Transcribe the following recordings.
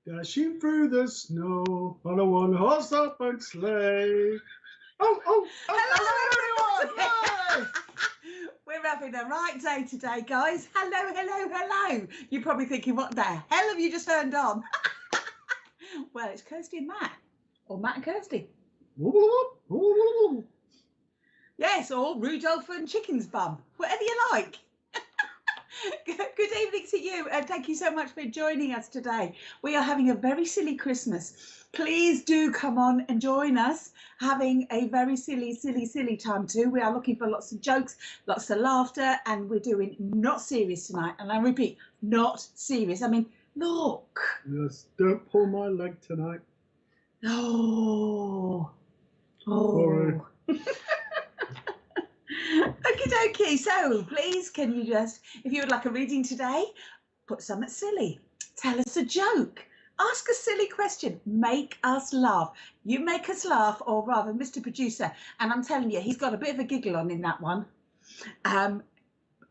Dashing through the snow on a one-horse open sleigh. Oh, hello everyone! We're having a right day today, guys. Hello. You're probably thinking, what the hell have you just turned on? Well, it's Kirsty and Matt, or Matt and Kirsty. Yes, or Rudolph and Chicken's bum, whatever you like. Good evening to you, and thank you so much for joining us today. We are having a very silly Christmas. Please do come on and join us, having a very silly time too. We are looking for lots of jokes, lots of laughter, and we're doing not serious tonight. And I repeat, not serious. I mean, look. Yes, don't pull my leg tonight. Oh. Sorry. Okie dokie. So please, can you just, if you would like a reading today, put something silly. Tell us a joke. Ask a silly question. Make us laugh. You make us laugh, or rather, Mr. Producer. And I'm telling you, he's got a bit of a giggle on in that one.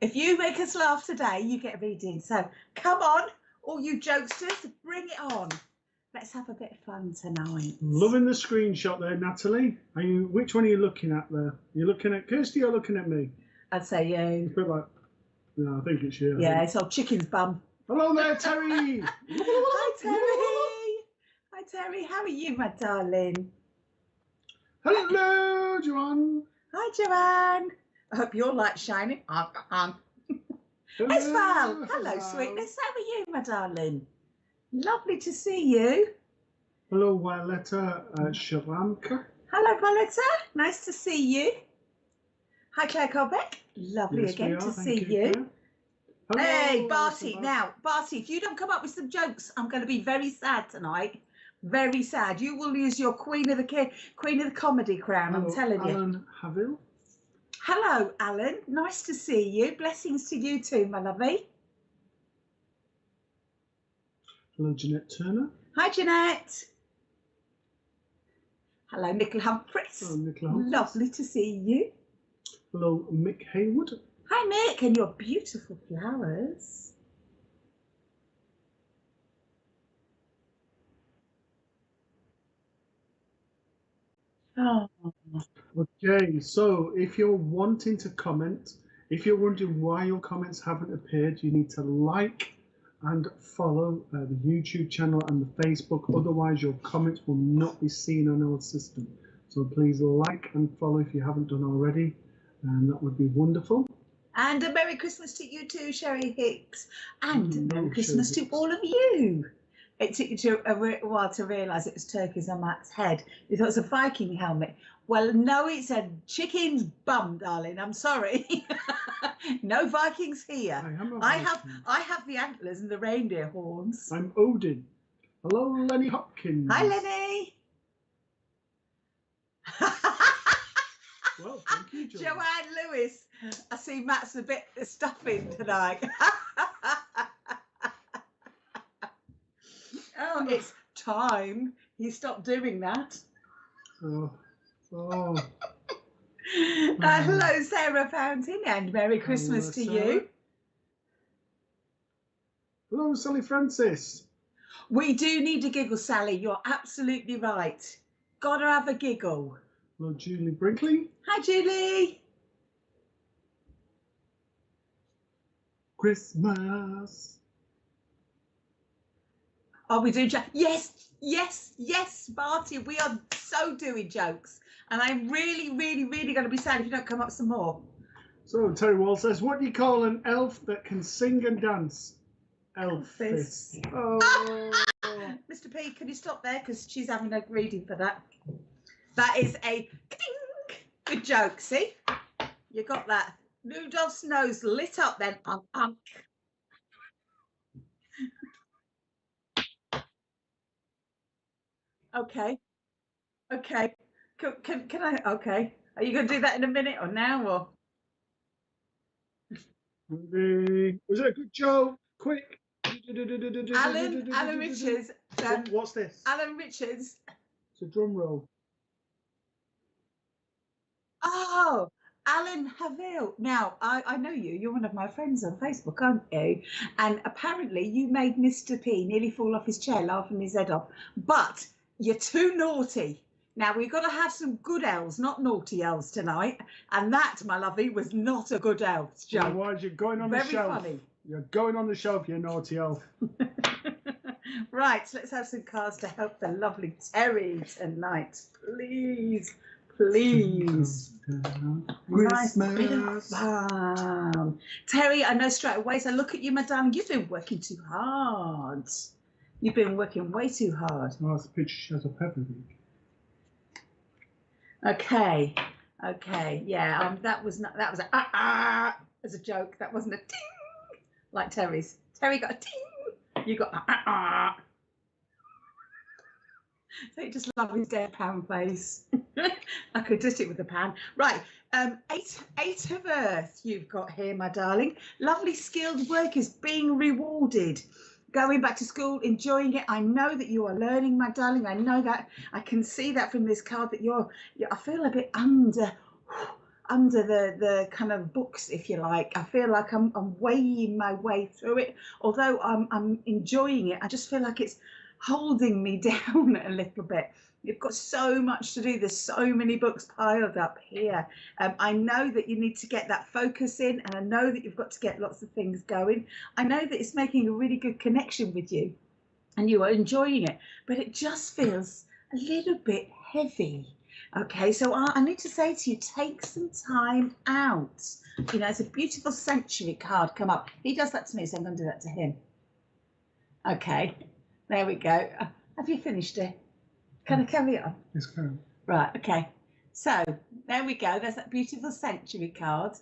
If you make us laugh today, you get a reading. So come on, all you jokesters, bring it on. Let's have a bit of fun tonight. Loving the screenshot there, Natalie. Which one are you looking at there? Are you looking at Kirsty or looking at me? I'd say you. A bit like, no, I think it's you. Yeah, it's old Chicken's bum. Hello there, Terry. Hi, Terry. Hi, Terry. How are you, my darling? Hello, Joanne. Hi, Joanne. I hope your light's shining. Esval. Hello, sweetness. How are you, my darling? Lovely to see you. Hello, Violetta Sharamka. Hello, Violetta. Nice to see you. Hi, Claire Colbeck. Lovely again to see you. Hello, hey, Barty. Now, Barty, if you don't come up with some jokes, I'm going to be very sad tonight. Very sad. You will lose your Queen of the Comedy crown. Hello, I'm telling you. Alan Haville. Hello, Alan. Nice to see you. Blessings to you too, my lovey. Hello, Jeanette Turner. Hi, Jeanette. Hello, Nicola Humphries. Hello, Nicola Humphries. Lovely to see you. Hello, Mick Haywood. Hi, Mick, and your beautiful flowers. Oh. Okay, so if you're wanting to comment, if you're wondering why your comments haven't appeared, you need to like and follow the YouTube channel and the Facebook. Otherwise, your comments will not be seen on our system. So please like and follow if you haven't done already, and that would be wonderful. And a Merry Christmas to you too, Sherry Hicks. And Merry Christmas to all of you. It took you a while to realise it was turkeys on Matt's head. You thought it was a Viking helmet. Well, no, it's a chicken's bum, darling. I'm sorry. No Vikings here. I have the antlers and the reindeer horns. I'm Odin. Hello, Lenny Hopkins. Hi, Lenny. Well, thank you, Joanne Lewis. I see Matt's a bit stuffing tonight. Oh, it's time he stopped doing that. Oh. Hello, Sarah Fountain, and Merry Christmas to you. Hello, Sally Francis. We do need a giggle, Sally. You're absolutely right. Gotta have a giggle. Hello, Julie Brinkley. Hi, Julie. Christmas. Are we doing jokes? Yes, Barty. We are so doing jokes. And I'm really going to be sad if you don't come up with some more. So Terry Wall says, what do you call an elf that can sing and dance? Elfist. Oh. Mr. P, can you stop there? Because she's having a reading for that. That is a good joke. See? You got that. Rudolph's nose lit up then. Okay. Can I? Okay. Are you going to do that in a minute or now or? Was it a good joke? Quick. Alan Richards. What's this? Alan Richards. It's a drum roll. Oh, Alan Haville. Now, I know you. You're one of my friends on Facebook, aren't you? And apparently you made Mr. P nearly fall off his chair, laughing his head off. But you're too naughty. Now, we've got to have some good elves, not naughty elves tonight. And that, my lovey, was not a good elf joke. Otherwise, you're going on the Very shelf. funny. You're going on the shelf, you naughty elf. Right, let's have some cards to help the lovely Terry tonight. Please, please. Nice bit of fun. Terry, I know straight away, so look at you, my darling. You've been working too hard. You've been working way too hard. Oh, it's a picture shows up everything. Okay, okay, yeah. That was not. That was a as a joke. That wasn't a ting like Terry's. Terry got a ting. You got So you just love his deadpan face. I could just it with the pan. Right, eight of earth you've got here, my darling. Lovely skilled workers being rewarded. Going back to school, enjoying it. I know that you are learning, my darling. I know that. I can see that from this card that you're I feel a bit under the kind of books, if you like. I feel like I'm weighing my way through it. Although I'm enjoying it, I just feel like it's holding me down a little bit. You've got so much to do. There's so many books piled up here. I know that you need to get that focus in, and I know that you've got to get lots of things going. I know that it's making a really good connection with you and you are enjoying it, but it just feels a little bit heavy. Okay, so I need to say to you, take some time out. You know, it's a beautiful sanctuary card come up. He does that to me, so I'm going to do that to him. Okay, there we go. Have you finished it? Can I carry on? Yes, can. Right, okay. So there we go. There's that beautiful sanctuary card.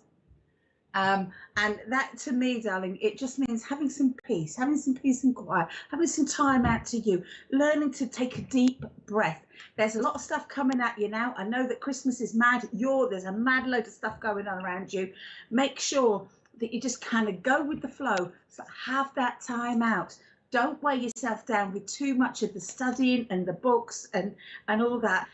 And that to me, darling, it just means having some peace and quiet, having some time out to you, learning to take a deep breath. There's a lot of stuff coming at you now. I know that Christmas is mad. There's a mad load of stuff going on around you. Make sure that you just kind of go with the flow. So have that time out. Don't weigh yourself down with too much of the studying and the books and all that.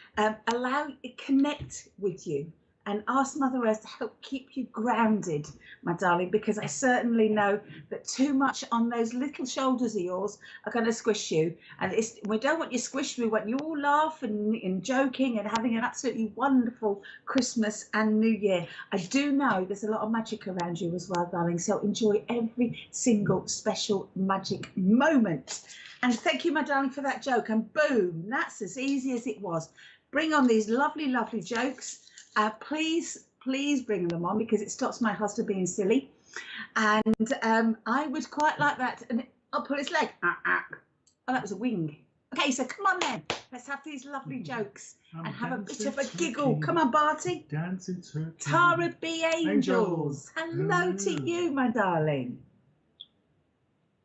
Allow it connect with you and ask Mother Earth to help keep you grounded, my darling, because I certainly know that too much on those little shoulders of yours are going to squish you. And we don't want you squished. We want you all laughing and joking and having an absolutely wonderful Christmas and New Year. I do know there's a lot of magic around you as well, darling. So enjoy every single special magic moment. And thank you, my darling, for that joke. And boom, that's as easy as it was. Bring on these lovely, lovely jokes. Please bring them on, because it stops my husband being silly. And I would quite like that. And I'll pull his leg. Oh, that was a wing. Okay, so come on then. Let's have these lovely jokes and have a bit of a giggle. Come on, Barty. Dancing turkey. Tara B. Angels. Hello to you, my darling.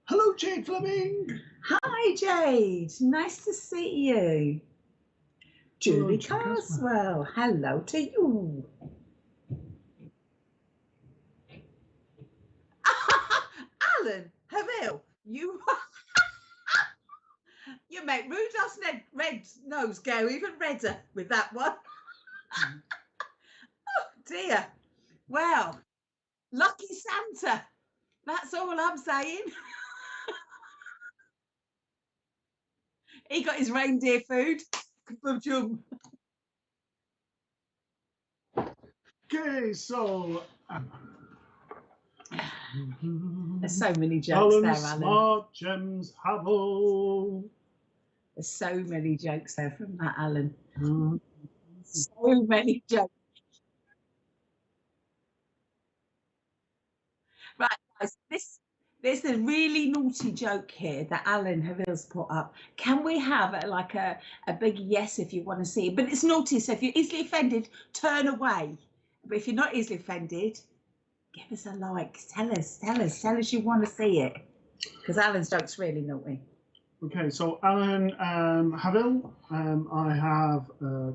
Hello, Jade Fleming. Hi, Jade. Nice to see you. Julie Carswell, hello to you. Alan Haville, you make Rudolph's red nose go even redder with that one. Oh dear. Well, lucky Santa. That's all I'm saying. He got his reindeer food. Okay, so there's so many jokes there, Alan. Smart Gems Havel. There's so many jokes there from that, Alan. So many jokes. Right, guys, there's a really naughty joke here that Alan Haville's put up. Can we have a big yes if you want to see it? But it's naughty, so if you're easily offended, turn away. But if you're not easily offended, give us a like. Tell us you want to see it. Because Alan's joke's really naughty. Okay, so Alan Haville, I have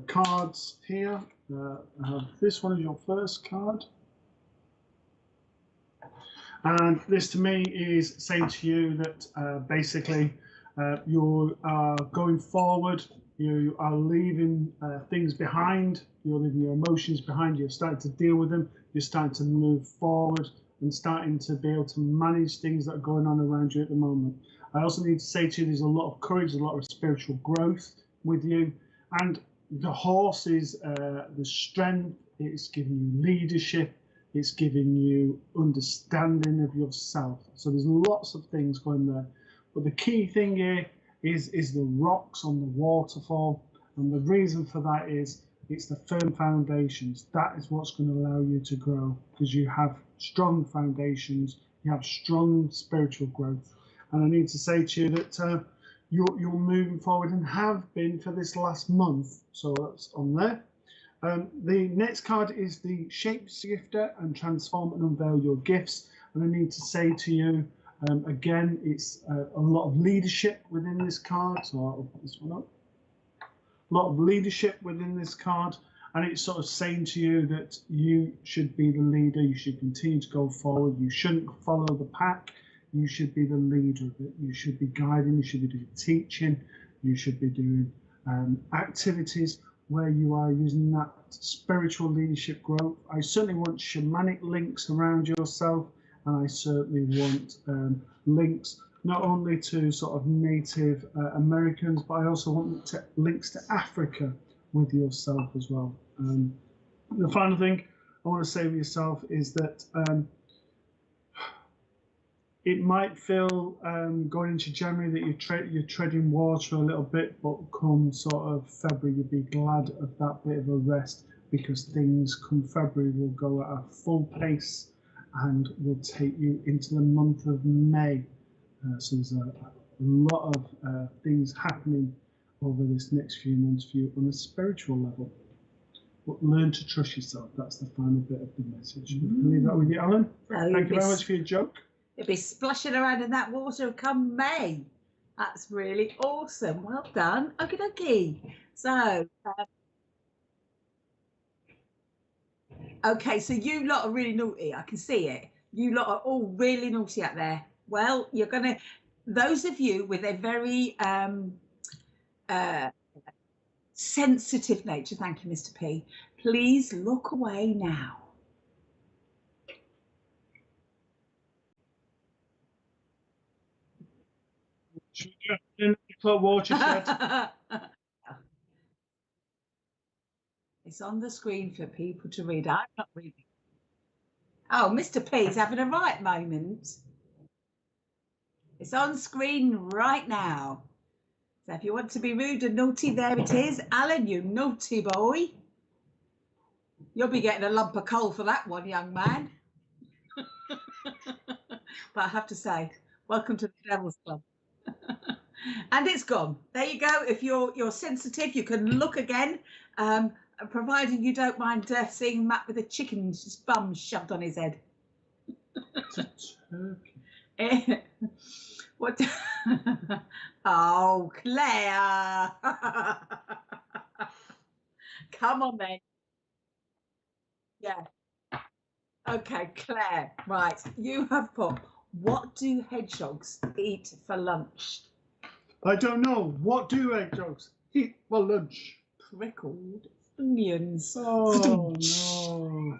cards here. I have this one is your first card. And this to me is saying to you that basically you are going forward You are leaving things behind. You're leaving your emotions behind. You're starting to deal with them. You're starting to move forward and starting to be able to manage things that are going on around you at the moment. I also need to say to you, there's a lot of courage, a lot of spiritual growth with you. And the horse is the strength. It's giving you leadership. It's giving you understanding of yourself. So there's lots of things going there. But the key thing here is the rocks on the waterfall. And the reason for that is it's the firm foundations. That is what's going to allow you to grow, because you have strong foundations. You have strong spiritual growth. And I need to say to you that you're moving forward and have been for this last month. So that's on there. The next card is the Shapeshifter and Transform and Unveil Your Gifts. And I need to say to you, again, it's a lot of leadership within this card. So I'll put this one up. A lot of leadership within this card. And it's sort of saying to you that you should be the leader. You should continue to go forward. You shouldn't follow the pack. You should be the leader of it. You should be guiding. You should be doing teaching. You should be doing activities where you are using that spiritual leadership growth. I certainly want shamanic links around yourself, and I certainly want links not only to sort of Native Americans, but I also want links to Africa with yourself as well. The final thing I want to say with yourself is that it might feel going into January that you're treading water a little bit, but come sort of February, you'll be glad of that bit of a rest, because things come February will go at a full pace and will take you into the month of May. So there's a lot of things happening over this next few months for you on a spiritual level. But learn to trust yourself. That's the final bit of the message. I'll leave that with you, Alan. Thank you very much for your joke. You'll be splashing around in that water come May. That's really awesome. Well done. Okie dokie. So, okay, so you lot are really naughty. I can see it. You lot are all really naughty out there. Well, you're going to, those of you with a very sensitive nature, thank you, Mr. P, please look away now. Should we go in the watershed? It's on the screen for people to read. I'm not reading. Oh, Mr. P's having a right moment. It's on screen right now. So if you want to be rude and naughty, there it is. Alan, you naughty boy. You'll be getting a lump of coal for that one, young man. But I have to say, welcome to the Devil's Club. And it's gone. There you go. If you're sensitive, you can look again, providing you don't mind seeing Matt with a chicken's bum shoved on his head. It's a turkey. What? Oh, Claire. Come on, then. Yeah. Okay, Claire. Right. You have put, what do hedgehogs eat for lunch? I don't know. What do hedgehogs eat for lunch? Prickled onions. Oh, no.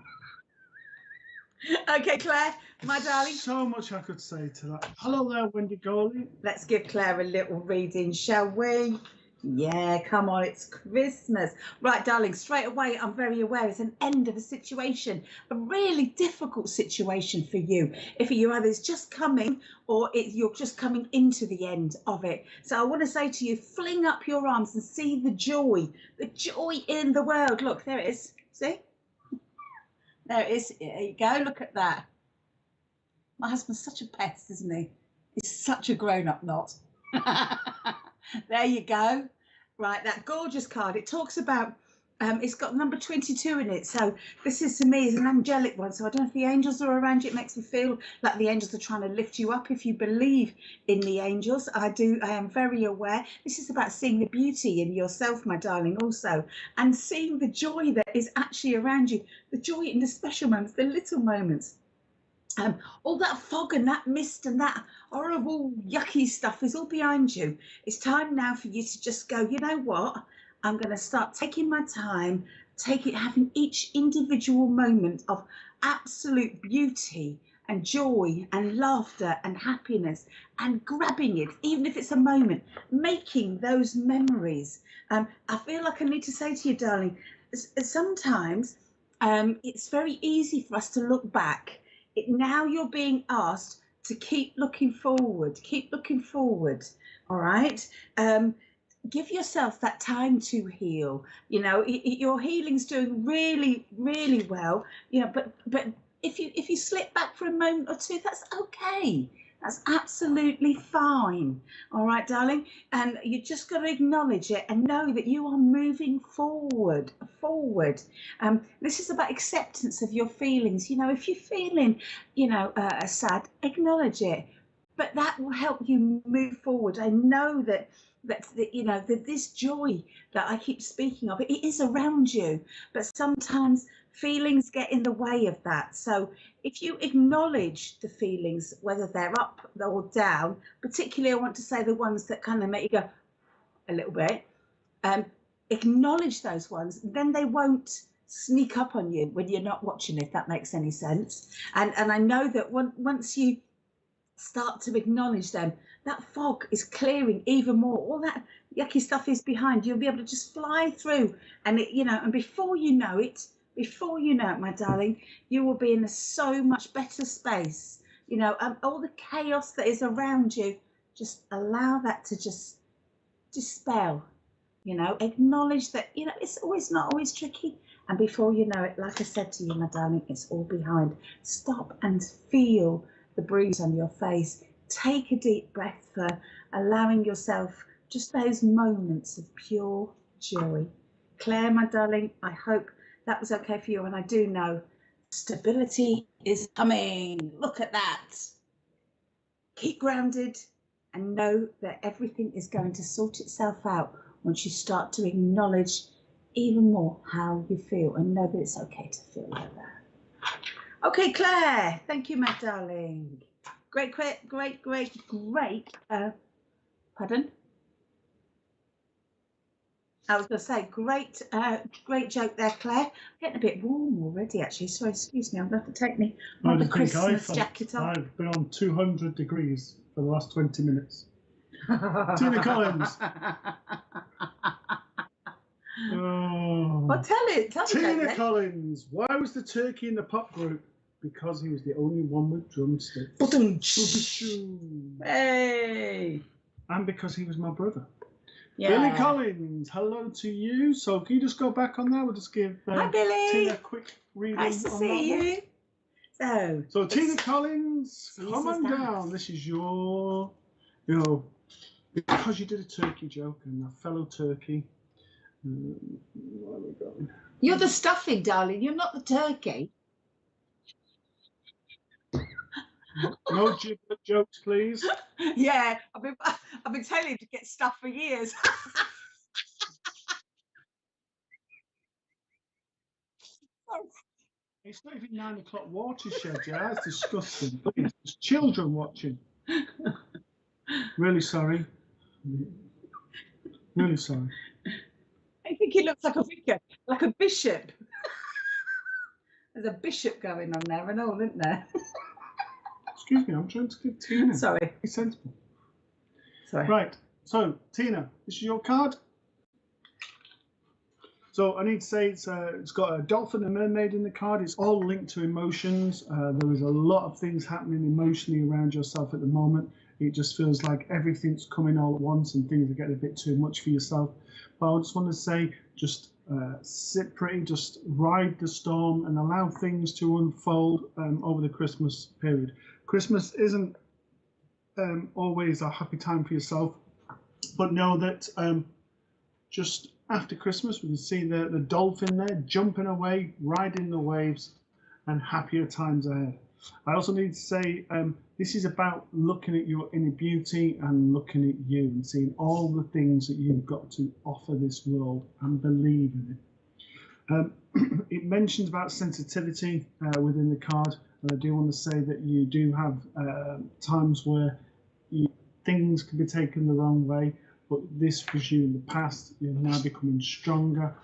Okay, Claire, my darling. So much I could say to that. Hello there, Wendy Goldie. Let's give Claire a little reading, shall we? Yeah, come on, it's Christmas. Right, darling, straight away, I'm very aware it's an end of a situation, a really difficult situation for you. If you either it's just coming or you're just coming into the end of it. So I want to say to you, fling up your arms and see the joy in the world. Look, there it is. See? There it is. There you go. Look at that. My husband's such a pest, isn't he? He's such a grown-up not. There you go. Right, that gorgeous card. It talks about, it's got number 22 in it. So this is, to me, is an angelic one. So I don't know if the angels are around you. It makes me feel like the angels are trying to lift you up. If you believe in the angels, I am very aware. This is about seeing the beauty in yourself, my darling, also. And seeing the joy that is actually around you. The joy in the special moments, the little moments. All that fog and that mist and that horrible, yucky stuff is all behind you. It's time now for you to just go, you know what? I'm going to start taking my time, having each individual moment of absolute beauty and joy and laughter and happiness and grabbing it, even if it's a moment, making those memories. I feel like I need to say to you, darling, sometimes it's very easy for us to look back. Now you're being asked to keep looking forward, all right? Give yourself that time to heal. You know, your healing's doing really, really well, you know, but if you slip back for a moment or two, that's okay. That's absolutely fine. All right, darling. And you just got to acknowledge it and know that you are moving forward. This is about acceptance of your feelings. You know, if you're feeling, you know, sad, acknowledge it. But that will help you move forward. I know that you know, that this joy that I keep speaking of, it is around you, but sometimes feelings get in the way of that. So if you acknowledge the feelings, whether they're up or down, particularly I want to say the ones that kind of make you go a little bit, acknowledge those ones, then they won't sneak up on you when you're not watching, if that makes any sense. And I know that once you start to acknowledge them, that fog is clearing even more. All that yucky stuff is behind. You'll be able to just fly through, and it, you know, and before you know it, my darling, you will be in a so much better space. You know, all the chaos that is around you, just allow that to just dispel. You know, acknowledge that, you know, it's not always tricky. And before you know it, like I said to you, my darling, it's all behind. Stop and feel the breeze on your face. Take a deep breath for allowing yourself just those moments of pure joy. Claire, my darling, I hope that was okay for you. And I do know stability is coming. Look at that. Keep grounded and know that everything is going to sort itself out once you start to acknowledge even more how you feel and know that it's okay to feel like that. Okay, Claire, thank you, my darling. Great, pardon? I was going to say, great joke there, Claire. Getting a bit warm already, actually. Sorry, excuse me. I'm going to have to take my Christmas jacket off. I've been on 200 degrees for the last 20 minutes. Tina Collins. Oh. Well, tell it. Tina Collins. Why was the turkey in the pop group? Because he was the only one with drumsticks. Hey. And because he was my brother. Yeah. Billy Collins, hello to you. So can you just go back on that? We'll just give Hi, Billy. Tina a quick reading. Nice to see you. So Tina Collins, come on down. This is your, you know, because you did a turkey joke and a fellow turkey. Where are we going? You're the stuffing, darling. You're not the turkey. No giblet jokes, please. Yeah, I've been telling you to get stuff for years. It's not even 9 o'clock watershed, yeah? It's disgusting. Please, there's children watching. Really sorry. Really sorry. I think he looks like a vicar, like a bishop. There's a bishop going on there and all, isn't there? Excuse me, I'm trying to give Tina. Sorry. Be sensible. Sorry. Right, so Tina, this is your card. So I need to say it's got a dolphin and mermaid in the card. It's all linked to emotions. There is a lot of things happening emotionally around yourself at the moment. It just feels like everything's coming all at once and things are getting a bit too much for yourself. But I just want to say, just sit pretty, just ride the storm and allow things to unfold over the Christmas period. Christmas isn't always a happy time for yourself, but know that just after Christmas, we can see the dolphin there jumping away, riding the waves, and happier times ahead. I also need to say this is about looking at your inner beauty and looking at you and seeing all the things that you've got to offer this world and believe in it. it mentions about sensitivity within the card, and I do want to say that you do have times where things can be taken the wrong way, but this was you in the past. You're now becoming stronger,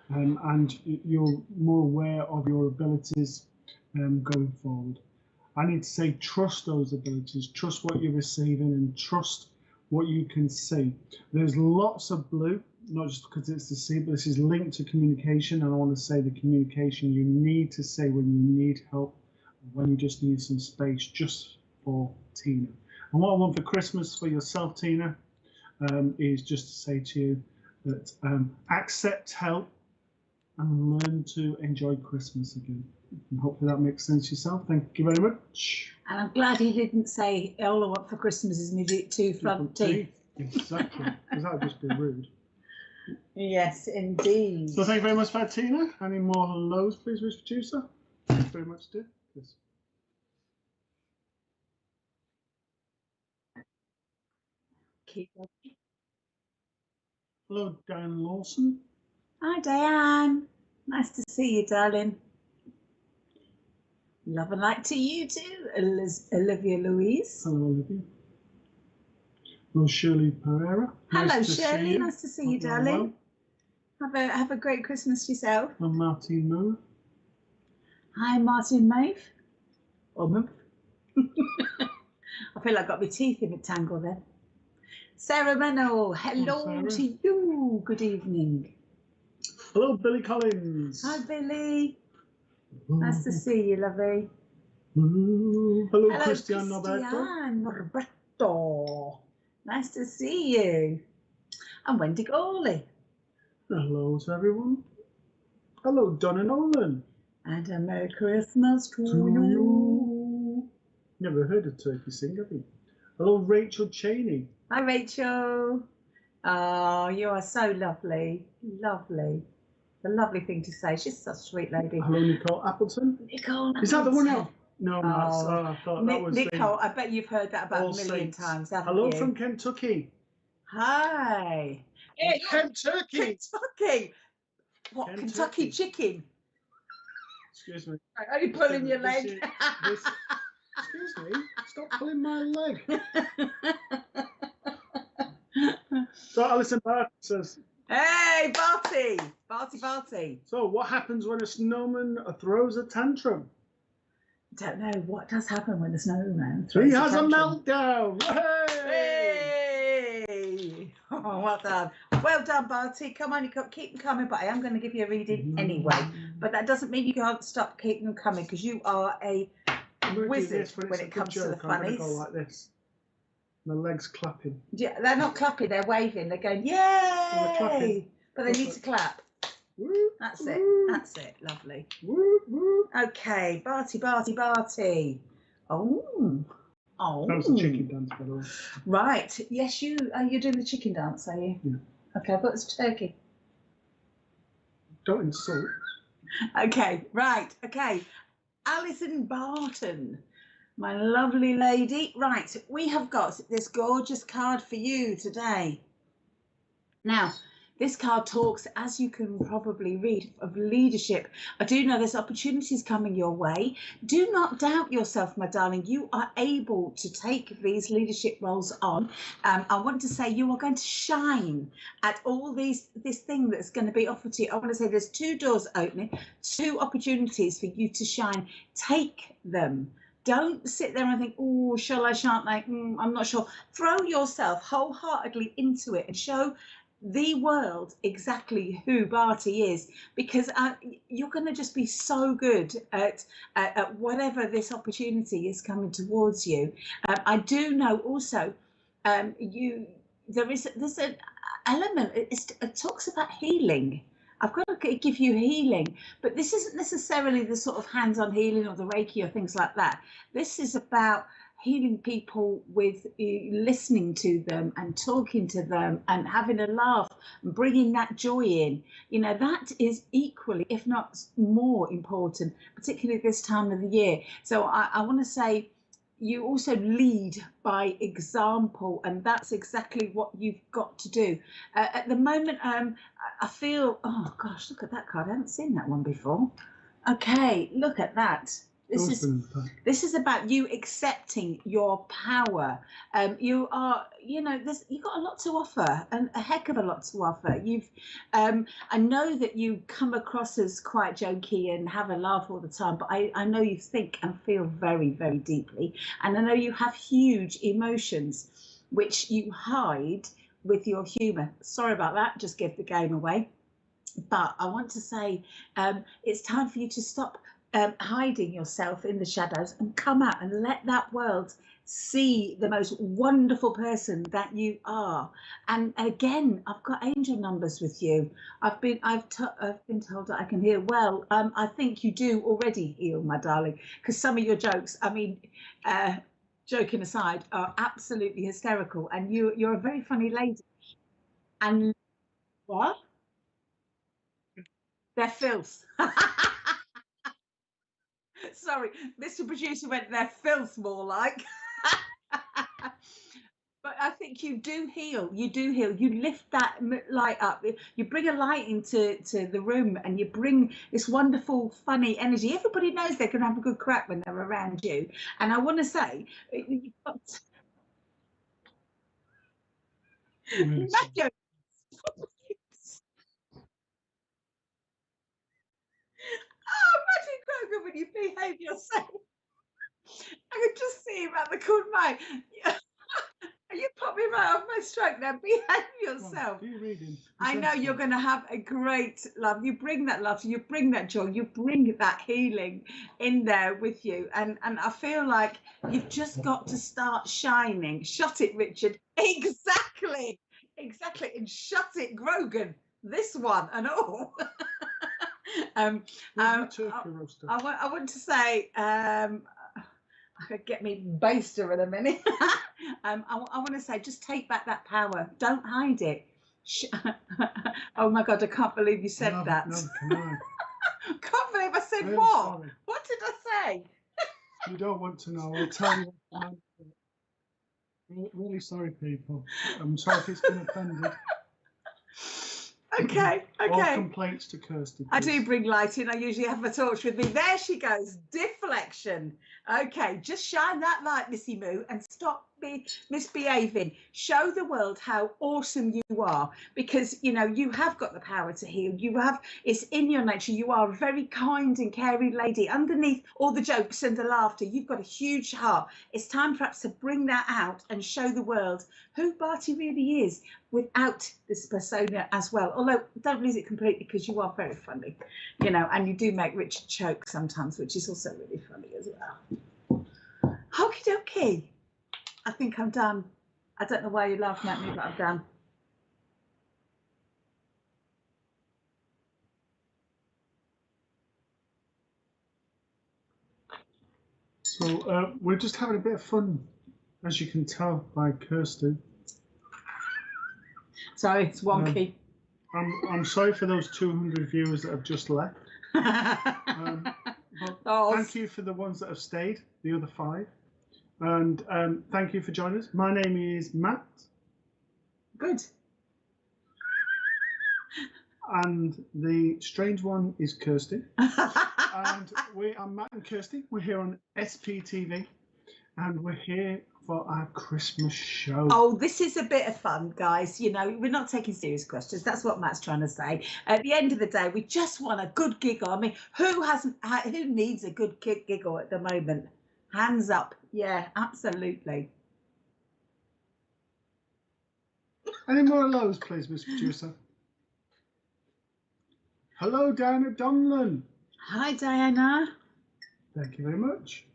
and you're more aware of your abilities going forward. I need to say trust those abilities, trust what you're receiving, and trust what you can see. There's lots of blue, not just because it's the sea, but this is linked to communication, and I want to say the communication you need to say when you need help, when you just need some space, just for Tina. And what I want for Christmas for yourself, Tina, is just to say to you that accept help and learn to enjoy Christmas again. And hopefully that makes sense to yourself. Thank you very much. And I'm glad he didn't say all I want for Christmas is me two front teeth. Exactly, because that would just be rude. Yes, indeed. So thank you very much for that, Tina. Any more hellos, please, Mr. Producer? Thanks very much, dear. Yes. Keep going. Hello, Diane Lawson. Hi, Diane. Nice to see you, darling. Love and light to you too, Olivia Louise. Hello, Olivia. Hello, Shirley Pereira. Hello, Shirley. Nice to see you, darling. Well. Have a great Christmas yourself. Hello, Martine Moore. Hi, Martin Maeve. I feel like I've got my teeth in a tangle there. Sarah Mennell, hello to you. Good evening. Hello, Billy Collins. Hi, Billy. Nice to see you, lovey. Hello, Christian Norberto. Nice to see you. And Wendy Gawley. Hello to everyone. Hello, Donna Nolan. And a Merry Christmas to you. Never heard of Turkey Sing, have you? Hello, Rachel Cheney. Hi, Rachel. Oh, you are so lovely. Lovely. A lovely thing to say. She's such a sweet lady. Hello, Nicole Appleton. Nicole Appleton. Is that the one now? No, I thought that was Nicole, I bet you've heard that about a million times, haven't you? Hello from Kentucky. Hi. Hey, Kentucky. Kentucky. What, Kentucky chicken? Excuse me. Are you pulling your leg? Excuse me. Stop pulling my leg. So Alison Barton says, hey, Barty. So what happens when a snowman throws a tantrum? Don't know what does happen when the snowman throws He has a meltdown. Hey! Oh, well done, Barty. Come on, you keep them coming, but I am going to give you a reading anyway. But that doesn't mean you can't stop keeping them coming, because you are a wizard when it comes to the funnies. Go like this. The legs clapping. Yeah, they're not clapping, they're waving. They're going, yay! But they need to clap. That's it. That's it. Lovely. Okay, Barty. Oh. That was the chicken dance, by the way. Right. Yes, you're doing the chicken dance, are you? Yeah. Okay, but it's turkey. Don't insult. Okay, right. Okay. Alison Barton, my lovely lady. Right, we have got this gorgeous card for you today. Now, this card talks, as you can probably read, of leadership. I do know there's opportunities coming your way. Do not doubt yourself, my darling. You are able to take these leadership roles on. I want to say you are going to shine at all this thing that's going to be offered to you. I want to say there's 2 doors opening, 2 opportunities for you to shine. Take them. Don't sit there and think, oh, shall I, shan't I? I'm not sure. Throw yourself wholeheartedly into it and show the world exactly who Barty is, because you're going to just be so good at whatever this opportunity is coming towards you. I do know also there's an element. It talks about healing. I've got to give you healing, but this isn't necessarily the sort of hands-on healing or the Reiki or things like that. This is about healing people with listening to them and talking to them and having a laugh and bringing that joy in. You know, that is equally, if not more important, particularly this time of the year. So I want to say you also lead by example, and that's exactly what you've got to do. At the moment, I feel, oh gosh, look at that card. I haven't seen that one before. Okay, look at that. This is about you accepting your power. You are, you know, you've got a lot to offer, and a heck of a lot to offer. I know that you come across as quite jokey and have a laugh all the time, but I know you think and feel very, very deeply, and I know you have huge emotions, which you hide with your humour. Sorry about that. Just give the game away. But I want to say it's time for you to stop hiding yourself in the shadows and come out and let that world see the most wonderful person that you are. And again, I've got angel numbers with you. I've been told that I can heal. Well, I think you do already heal, my darling, because some of your jokes, I mean, joking aside, are absolutely hysterical. And you're a very funny lady. And what? They're filth. Sorry, Mr. Producer went, they're filth more like. But I think you do heal. You do heal. You lift that light up. You bring a light into the room, and you bring this wonderful, funny energy. Everybody knows they're going to have a good crack when they're around you. And I want to say, Matthew, Matthew Grogan, when you behave yourself. I could just see him at the corner. Mate, you put me right off my stroke now. Behave yourself. I know you're going to have a great love. You bring that love, you bring that joy, you bring that healing in there with you. And I feel like you've just got to start shining. Shut it, Richard. Exactly. Exactly. And shut it, Grogan. This one and all. I want to say, I could get me baster in a minute. I want to say, just take back that power. Don't hide it. Oh my God, I can't believe you said that. No, can I? Can't believe I said really what? Sorry. What did I say? You don't want to know. I'll tell you. Really sorry, people. I'm sorry if it's been offended. Okay. All complaints to Kirsty. Please. I do bring light in. I usually have a torch with me. There she goes. Deflection. Okay, just shine that light, Missy Moo, and stop misbehaving. Show the world how awesome you are, because you know you have got the power to heal. It's in your nature. You are a very kind and caring lady. Underneath all the jokes and the laughter, you've got a huge heart. It's time perhaps to bring that out and show the world who Barty really is without this persona as well. Although don't lose it completely, because you are very funny, you know, and you do make Richard choke sometimes, which is also really funny as well. Okie dokie. I think I'm done. I don't know why you're laughing at me, but I'm done. So we're just having a bit of fun, as you can tell by Kirsty. Sorry, it's wonky. I'm sorry for those 200 viewers that have just left. But thank you for the ones that have stayed, the other 5. And thank you for joining us. My name is Matt. Good. And the strange one is Kirsty. And we are Matt and Kirsty. We're here on SPTV. And we're here for our Christmas show. Oh, this is a bit of fun, guys. You know, we're not taking serious questions. That's what Matt's trying to say. At the end of the day, we just want a good giggle. I mean, who needs a good giggle at the moment? Hands up. Yeah, absolutely. Any more hellos, please, Mr. Producer? Hello, Diana Donlan. Hi, Diana. Thank you very much.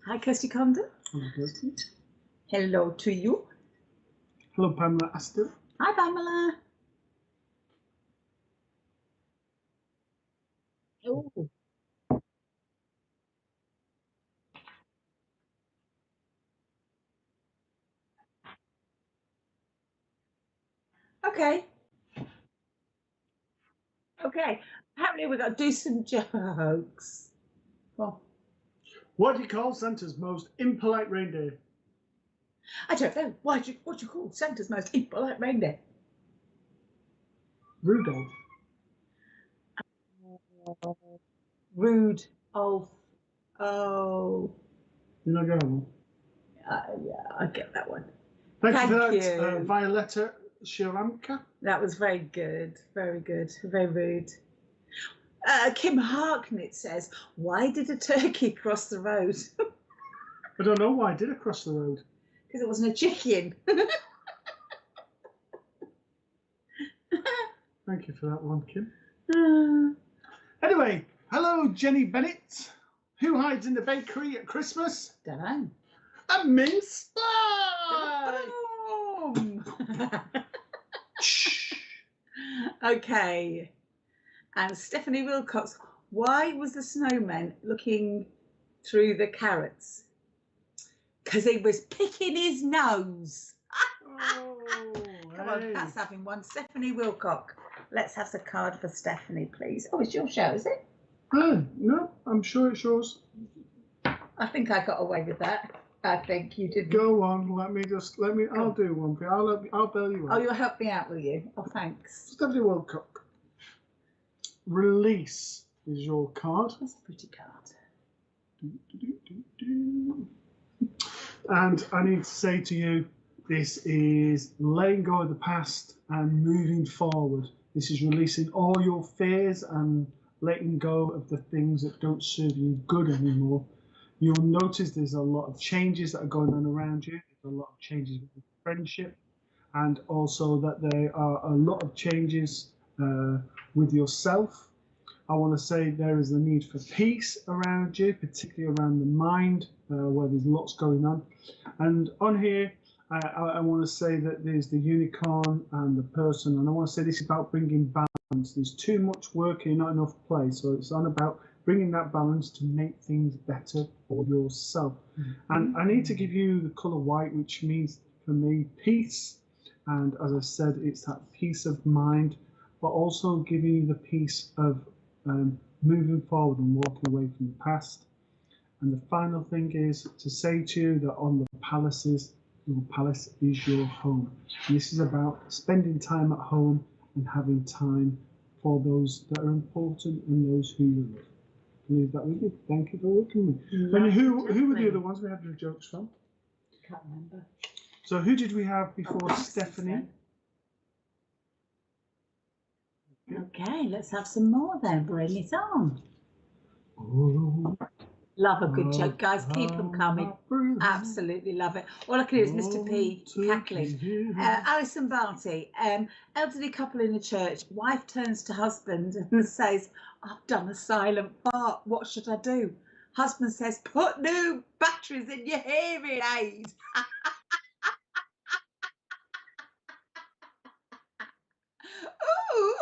Hi, Kirsty Condon. Hello, Kirsty. Hello to you. Hello, Pamela Astor. Hi, Pamela. Oh. Okay. Okay. Apparently we've got to do some jokes. Well, What do you call Santa's most impolite reindeer? I don't know. What do you call Santa's most impolite reindeer? Rudolph. Rude. Oh. You know the other one? Yeah, I get that one. Thank you for Thank that, you. Violetta Shiramka. That was very good. Very good. Very rude. Kim Harknett says, why did a turkey cross the road? I don't know why I did it cross the road. Because it wasn't a chicken. Thank you for that one, Kim. Anyway, hello, Jenny Bennett. Who hides in the bakery at Christmas? Don't know. A mince pie! Boom. Okay. And Stephanie Wilcox, why was the snowman looking through the carrots? Because he was picking his nose. Oh, Come on, that's having one. Stephanie Wilcox. Let's have the card for Stephanie, please. Oh, it's your show, is it? No, I'm sure it's yours. I think I got away with that. I think you did. Go on, I'll do one for you. I'll bail you out. Oh, you'll help me out, will you? Oh, thanks. Stephanie Wilcock. Release is your card. That's a pretty card. And I need to say to you, this is letting go of the past and moving forward. This is releasing all your fears and letting go of the things that don't serve you good anymore. You'll notice there's a lot of changes that are going on around you. There's a lot of changes with friendship, and also that there are a lot of changes with yourself. I want to say there is a need for peace around you, particularly around the mind, where there's lots going on. And on here, I want to say that there's the unicorn and the person, and I want to say this is about bringing balance. There's too much work here, not enough play, so it's on about bringing that balance to make things better for yourself. And I need to give you the color white, which means for me peace, and as I said, it's that peace of mind, but also giving you the peace of moving forward and walking away from the past. And the final thing is to say to you that on the palaces, your palace is your home. And this is about spending time at home and having time for those that are important and those who you love. Leave that with you. Thank you for working with me. And who were the other ones we had the jokes from? Can't remember. So who did we have before Stephanie? Okay, let's have some more then. Bring it on. Oh, Love a good joke, guys. Keep them coming. Absolutely love it. All I can do is Mr. P cackling. Alison Barty, elderly couple in a church. Wife turns to husband and says, "I've done a silent fart. What should I do?" Husband says, "Put new batteries in your hearing aid." Ooh.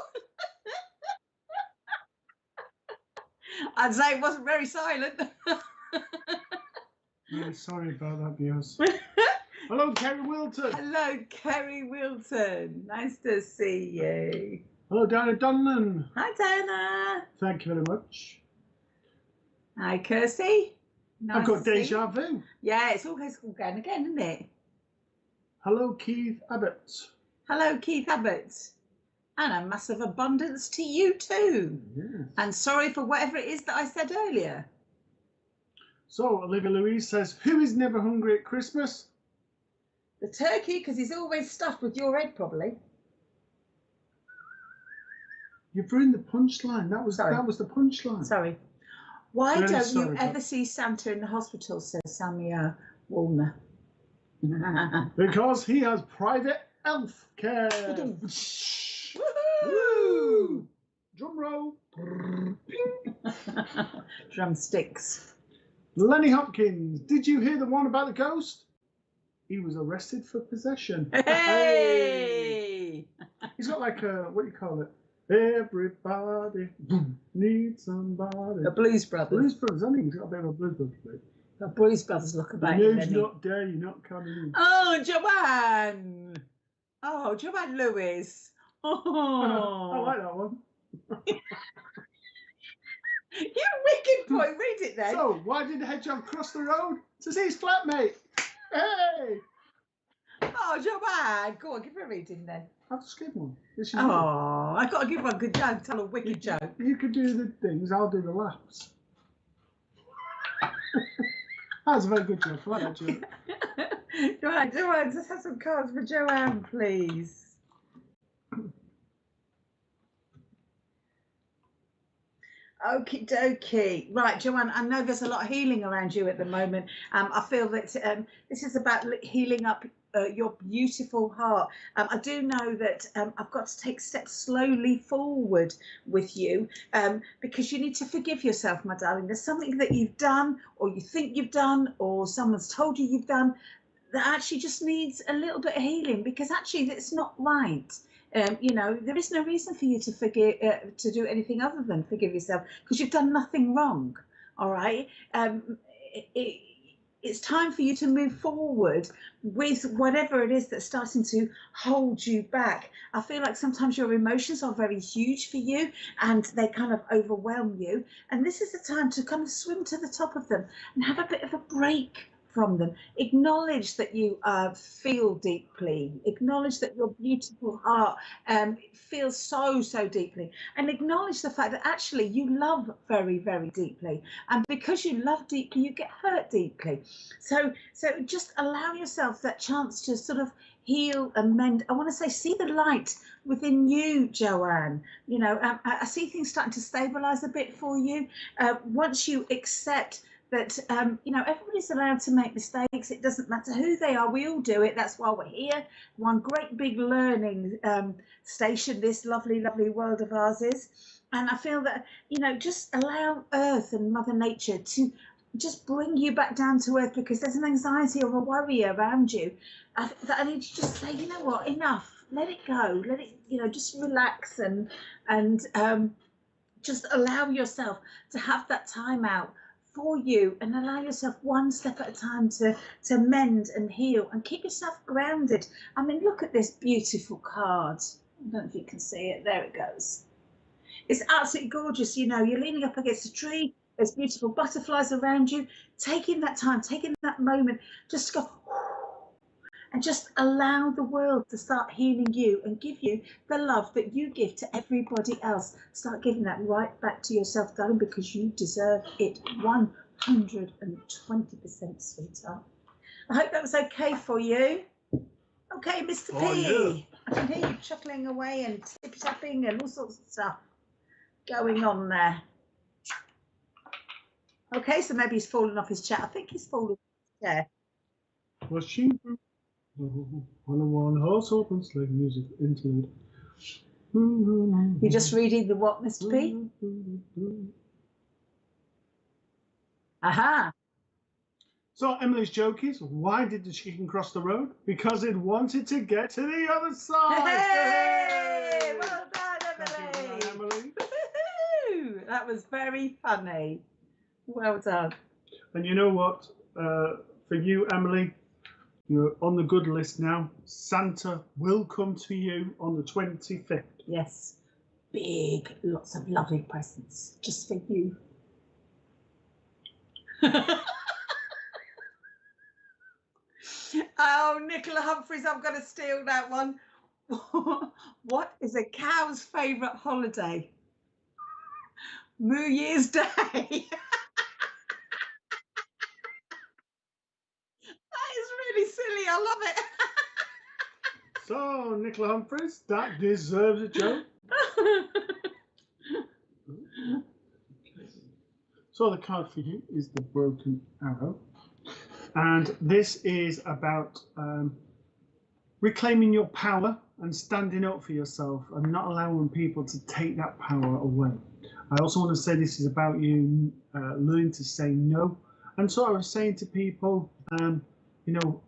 I'd say it wasn't very silent. Really sorry about that, viewers. Hello, Kerry Wilton. Hello, Kerry Wilton. Nice to see you. Hello, Diana Donlan. Hi, Diana. Thank you very much. Hi, Kirsty. Nice I've got to see deja you. vu. Yeah, it's always going again, isn't it? Hello, Keith Abbott. Hello, Keith Abbott. And a massive abundance to you too. Yes. And sorry for whatever it is that I said earlier. So, Olivia Louise says, who is never hungry at Christmas? The turkey, because he's always stuffed with your egg, probably. You've ruined the punchline. That was the punchline. Sorry. Why Really don't sorry, you ever see Santa in the hospital, says Samia Walner. Because he has private health care. Woo! Drum roll. Drumsticks. Lenny Hopkins, did you hear the one about the ghost? He was arrested for possession. Hey! He's got like a, what do you call it? Everybody needs somebody. The Blues Brothers. Blues Brothers, I think he's got a bit of a Blues Brothers plate. The Blues Brothers look about The him, news doesn't he? not there, you're not coming in. Oh, Joanne! Oh, Joanne Lewis. Oh. I like that one. You wicked boy, read it then. So, why did the hedgehog cross the road? To see his flatmate. Hey! Oh, Joanne, go on, give her a reading then. I'll just give one. This is Oh, I got to give one good joke, tell a wicked joke. You could do the things, I'll do the laughs. That's a very good joke. I like that joke. Joanne, just have some cards for Joanne, please. Okie dokie. Right, Joanne, I know there's a lot of healing around you at the moment. I feel that this is about healing up your beautiful heart. I do know that I've got to take steps slowly forward with you because you need to forgive yourself, my darling. There's something that you've done or you think you've done or someone's told you you've done that actually just needs a little bit of healing because actually that's not right. You know, there is no reason for you to forgive, to do anything other than forgive yourself because you've done nothing wrong. All right. It's time for you to move forward with whatever it is that's starting to hold you back. I feel like sometimes your emotions are very huge for you and they kind of overwhelm you. And this is the time to kind of swim to the top of them and have a bit of a break from them. Acknowledge that you feel deeply. Acknowledge that your beautiful heart feels so deeply, and acknowledge the fact that actually you love very, very deeply. And because you love deeply, you get hurt deeply. So just allow yourself that chance to sort of heal and mend. I want to say, see the light within you, Joanne. You know, I see things starting to stabilize a bit for you. Once you accept that you know, everybody's allowed to make mistakes. It doesn't matter who they are. We all do it. That's why we're here. One great big learning station this lovely world of ours is. And I feel that, you know, just allow Earth and Mother Nature to just bring you back down to earth because there's an anxiety or a worry around you that I need to just say, you know what, enough. Let it go. Let it, you know, just relax and just allow yourself to have that time out for you and allow yourself one step at a time to mend and heal and keep yourself grounded. I mean, look at this beautiful card. I don't know if you can see it. There it goes. It's absolutely gorgeous. You know, you're leaning up against a tree. There's beautiful butterflies around you. Taking that time, taking that moment, just to go and just allow the world to start healing you and give you the love that you give to everybody else. Start giving that right back to yourself, darling, because you deserve it 120%, sweetheart. I hope that was okay for you. Okay, Mr. P. Yeah. I can hear you chuckling away and tip-tapping and all sorts of stuff going on there. Okay, so maybe he's fallen off his chair. I think he's fallen off his chair. Was she? On a one-horse open sleigh music interlude. You're just reading the what, Mr. P? Aha. So Emily's joke is, why did the chicken cross the road? Because it wanted to get to the other side. Hey! Well done, Emily. Emily. That was very funny. Well done. And you know what? For you, Emily, you're on the good list now. Santa will come to you on the 25th. Yes. Big, lots of lovely presents just for you. Oh, Nicola Humphreys, I'm going to steal that one. What is a cow's favourite holiday? New Year's Day. That is really silly. I love it. So, Nicola Humphreys, that deserves a joke. So the card for you is the Broken Arrow. And this is about reclaiming your power and standing up for yourself and not allowing people to take that power away. I also want to say this is about you learning to say no and sort of saying to people, you know,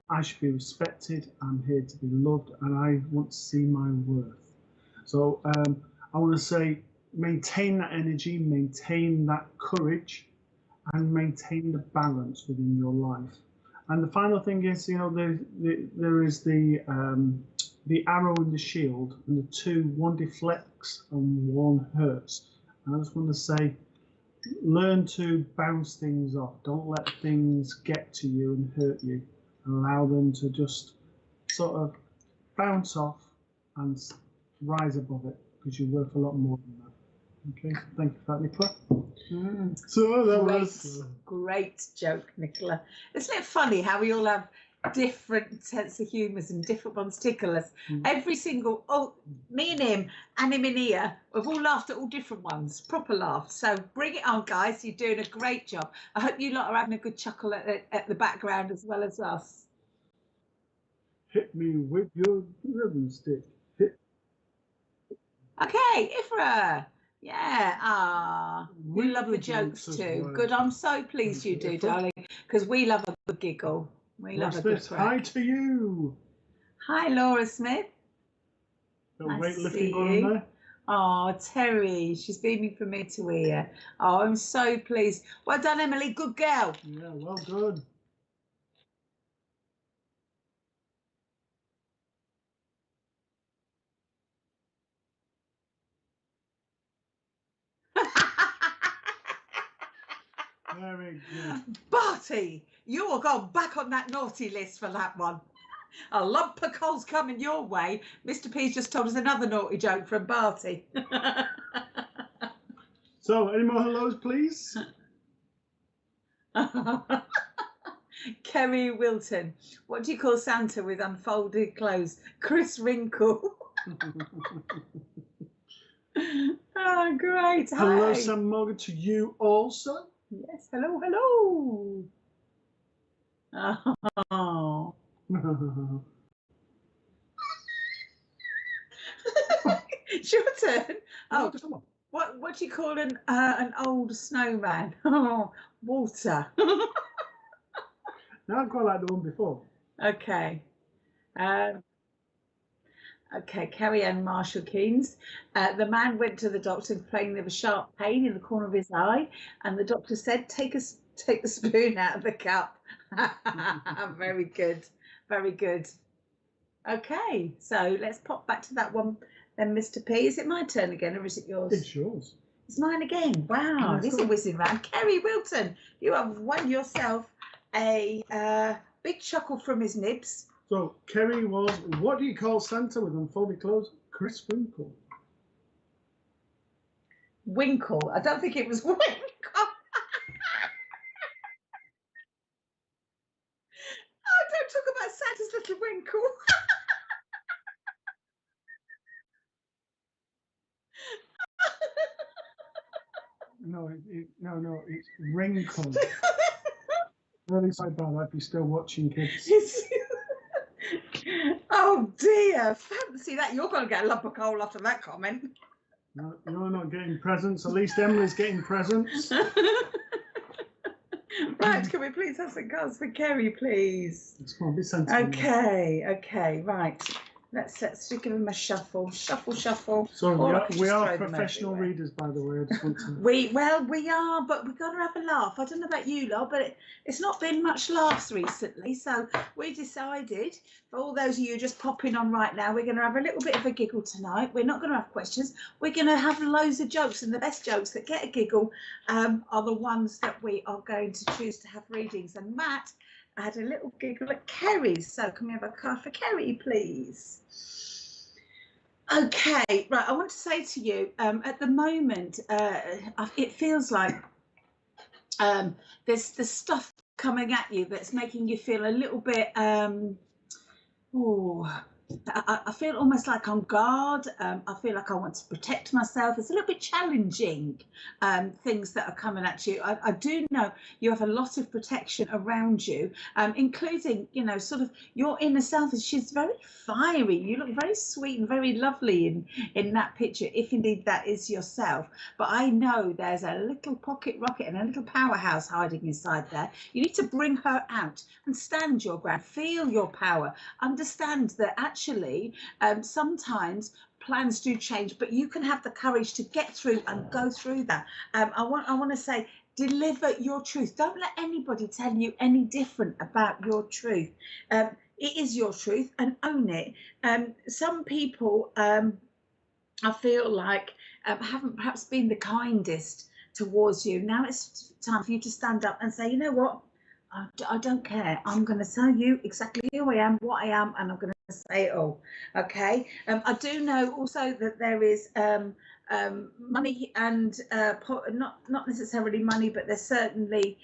I should be respected, I'm here to be loved, and I want to see my worth. So I want to say, maintain that energy, maintain that courage, and maintain the balance within your life. And the final thing is, you know, there is the arrow and the shield, and the two, one deflects and one hurts. And I just want to say, learn to bounce things off. Don't let things get to you and hurt you. Allow them to just sort of bounce off and rise above it, because you're worth a lot more than that. Okay, so thank you for that, Nicola. So that was great joke, Nicola. Isn't it funny how we all have different sense of humours and different ones tickle us? Every single, me and him and him in here, we've all laughed at all different ones, proper laughs. So bring it on, guys. You're doing a great job. I hope you lot are having a good chuckle at the background as well as us. Hit me with your ribbon stick. Okay, Ifra. Yeah, we love the jokes too. Well. Good, I'm so pleased you do, darling, because we love a good giggle. We love a good crack. Hi to you. Hi, Laura Smith. Nice weightlifting going on there. Oh, Terry, she's beaming from ear to ear. Oh, I'm so pleased. Well done, Emily. Good girl. Yeah, well done. Very good. Barty, you will go back on that naughty list for that one. A lump of coal's coming your way. Mr. P's just told us another naughty joke from Barty. So, any more hellos, please? Kerry Wilton. What do you call Santa with unfolded clothes? Chris Wrinkle. Oh, great. Hello, Hi. Sam Morgan, to you also. Yes, hello, hello. Oh. It's your turn. Oh, what do you call an old snowman? Oh, Walter. No, I quite like the one before. Okay. Okay, Carrie Ann Marshall Keynes. The man went to the doctor complaining of a sharp pain in the corner of his eye, and the doctor said, take the spoon out of the cup. Very good, very good. Okay, so let's pop back to that one then, Mr. P. Is it my turn again, or is it yours? It's yours. It's mine again. Wow, this is whizzing round. Kerry Wilton, you have won yourself a big chuckle from his nibs. So, Kerry was, what do you call Santa with unfolded clothes? Chris Winkle. Winkle? I don't think it was Winkle. Oh, don't talk about Santa's little Winkle. No, no, it's Wrinkle. Really sorry about that if you're still watching, kids. Oh dear, fancy that. You're going to get a lump of coal after that comment. No, you're not getting presents. At least Emily's getting presents. Right, can we please have some cards for Kerry, please? It's going to be sensible. Okay, right. Let's give him a shuffle. Shuffle. So we are professional readers, by the way. I just want to... we are, but we've got to have a laugh. I don't know about you lot, but it's not been much laughs recently. So we decided, for all those of you just popping on right now, we're going to have a little bit of a giggle tonight. We're not going to have questions. We're going to have loads of jokes, and the best jokes that get a giggle are the ones that we are going to choose to have readings. And Matt, I had a little giggle at Kerry's, so can we have a card for Kerry, please? Okay, right, I want to say to you, at the moment, it feels like there's stuff coming at you that's making you feel a little bit, I feel almost like on guard. I feel like I want to protect myself. It's a little bit challenging, things that are coming at you. I do know you have a lot of protection around you, including, sort of your inner self. She's very fiery. You look very sweet and very lovely in that picture, if indeed that is yourself. But I know there's a little pocket rocket and a little powerhouse hiding inside there. You need to bring her out and stand your ground. Feel your power. Understand that actually, sometimes plans do change, but you can have the courage to get through and go through that. I want to say, deliver your truth. Don't let anybody tell you any different about your truth. It is your truth, and own it. Some people, I feel like, haven't perhaps been the kindest towards you. Now it's time for you to stand up and say, you know what? I don't care. I'm going to tell you exactly who I am, what I am, and I'm going to say it all. Okay. I do know also that there is money and not necessarily money, but there's certainly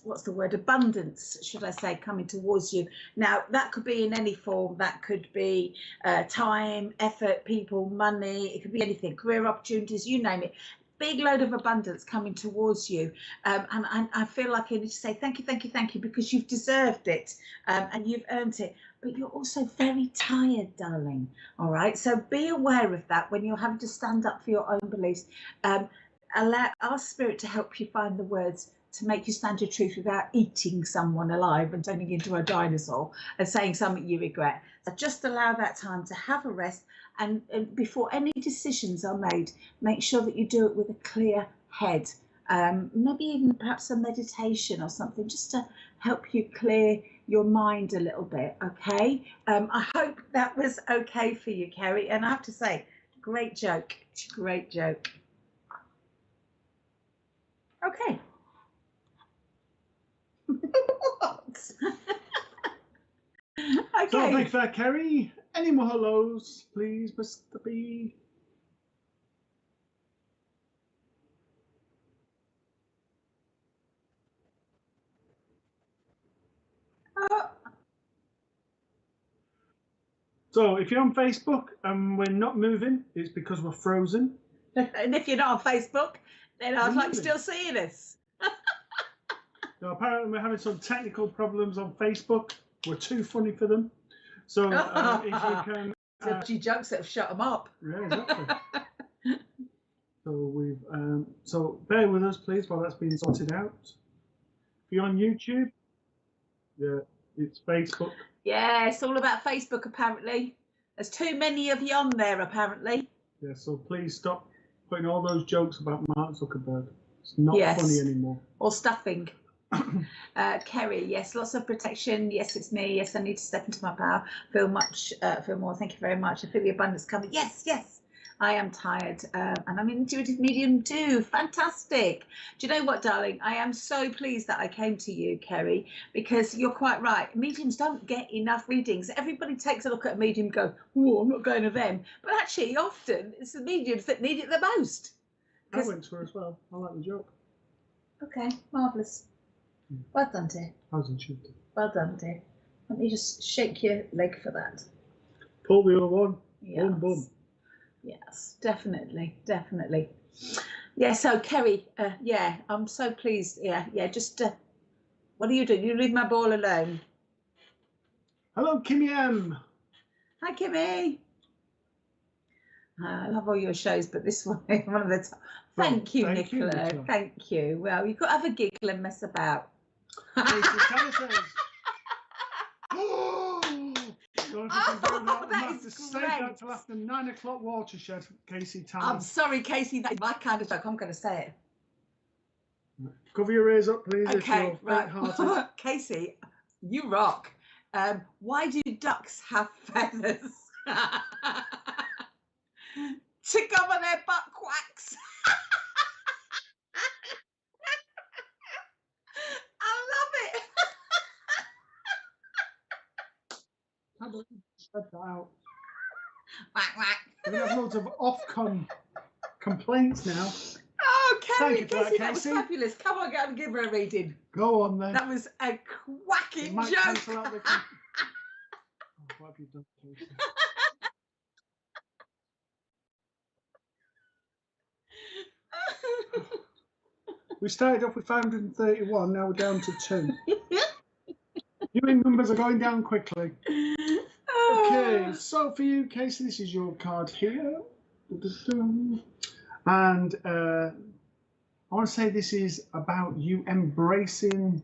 what's the word? Abundance, should I say, coming towards you. Now that could be in any form. That could be time, effort, people, money. It could be anything. Career opportunities, you name it. Big load of abundance coming towards you, and I feel like I need to say thank you, thank you, thank you, because you've deserved it, and you've earned it. But you're also very tired, darling. All right, so be aware of that when you're having to stand up for your own beliefs. Allow our spirit to help you find the words to make you stand your truth without eating someone alive and turning into a dinosaur and saying something you regret. So just allow that time to have a rest. And before any decisions are made, make sure that you do it with a clear head. Maybe even perhaps a meditation or something, just to help you clear your mind a little bit, okay? I hope that was okay for you, Kerry. And I have to say, great joke, great joke. Okay. What? Okay. So thank you for that, Kerry. Any more hellos, please, Mr. B? So if you're on Facebook and we're not moving, it's because we're frozen. And if you're not on Facebook, then I'd like still seeing us. So apparently we're having some technical problems on Facebook. We're too funny for them. So if you can... It's jokes that have shut them up. Yeah, exactly. So bear with us, please, while that's being sorted out. If you're on YouTube, yeah, it's Facebook. Yeah, it's all about Facebook, apparently. There's too many of you on there, apparently. Yeah, so please stop putting all those jokes about Mark Zuckerberg. It's not funny anymore. Or stuffing. Kerry, yes, lots of protection. Yes, it's me. Yes, I need to step into my power. Feel more. Thank you very much. I feel the abundance coming. Yes, yes. I am tired, and I'm an intuitive medium too. Fantastic. Do you know what, darling? I am so pleased that I came to you, Kerry, because you're quite right. Mediums don't get enough readings. Everybody takes a look at a medium and go, oh, I'm not going to them. But actually, often, it's the mediums that need it the most. I went to her as well. I like the joke. Okay, marvellous. Well done, dear. I was enchanted. Well done, dear. Let me just shake your leg for that. Pull the other one. Yes. Boom, boom. Yes, definitely, definitely. Yeah, so Kerry, yeah, I'm so pleased. Yeah, just, what are you doing? You leave my ball alone. Hello, Kimmy M. Hi, Kimmy. I love all your shows, but this one of the top. Thank you, Nicola. Thank you. Well, you could have a giggle and mess about. That is great. Save that till after 9 o'clock watershed, Casey Tanner. I'm sorry, Casey, that's my kind of joke. I'm going to say it. Cover your ears up, please. Okay, right. Casey, you rock. Why do ducks have feathers? To cover their butt quacks. I love it. How about you spread that out? Whack, whack. We have loads of Ofcom complaints now. Oh, Kerry, Casey, that was fabulous. Come on, go and give her a reading. Go on then. That was a quacking joke. Oh, what have you done, Casey? We started off with 531, now we're down to 2. Viewing numbers are going down quickly. Okay, so for you, Casey, this is your card here. And I want to say this is about you embracing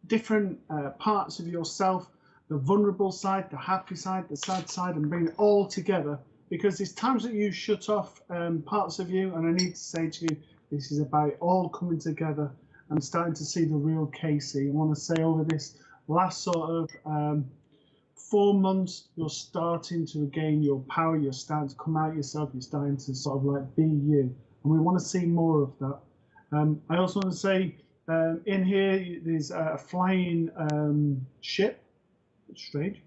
different parts of yourself, the vulnerable side, the happy side, the sad side, and bring it all together. Because there's times that you shut off parts of you, and I need to say to you, this is about it all coming together and starting to see the real Casey. I want to say over this last sort of 4 months, you're starting to regain your power, you're starting to come out yourself, you're starting to sort of like be you. and we want to see more of that. I also want to say in here there's a flying ship. It's strange,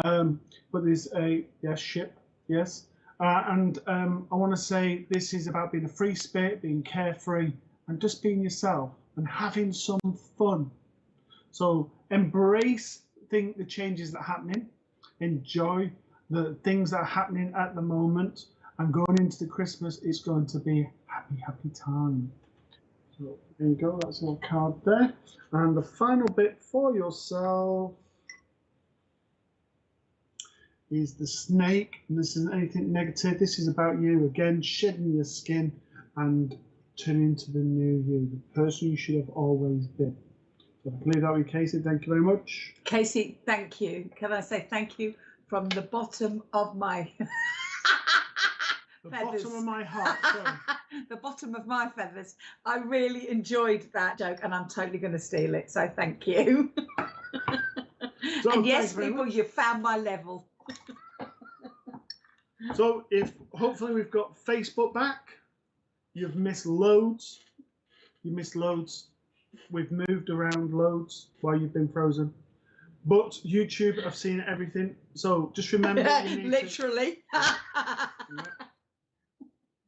but there's a ship, yes. And I want to say this is about being a free spirit, being carefree, and just being yourself and having some fun. So embrace the changes that are happening, enjoy the things that are happening at the moment, and going into the Christmas, it's going to be a happy, happy time. So there you go, that's your card there. And the final bit for yourself is the snake. And this isn't anything negative. This is about you, again, shedding your skin and turning into the new you, the person you should have always been. So I can leave that with Casey. Thank you very much. Casey, thank you. Can I say thank you from the bottom of my The feathers. bottom of my heart. Sorry. The bottom of my feathers. I really enjoyed that joke, and I'm totally going to steal it. So thank you. So, and yes, very people, much. you found my level. So if hopefully we've got Facebook back, you've missed loads. You missed loads. We've moved around loads while you've been frozen. But YouTube, I've seen everything. So just remember, you need literally.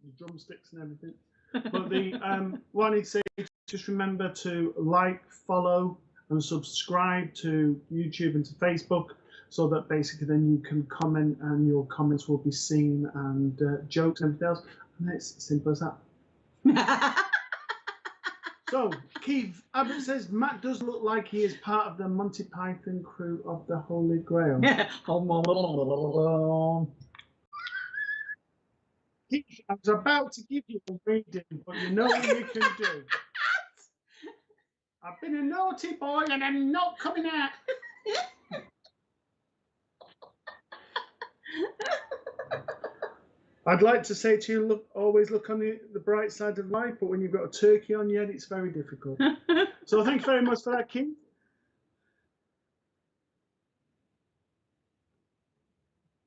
the drumsticks and everything. But the what I need to say is just remember to like, follow, and subscribe to YouTube and to Facebook, so that basically then you can comment and your comments will be seen, and jokes and everything else. And it's as simple as that. So, Keith Abbott says, Matt does look like he is part of the Monty Python crew of the Holy Grail. Keith, I was about to give you a reading, but you know what you can do. I've been a naughty boy and I'm not coming out. I'd like to say to you, always look on the bright side of life, but when you've got a turkey on your head, it's very difficult. So thanks very much for that, Keith.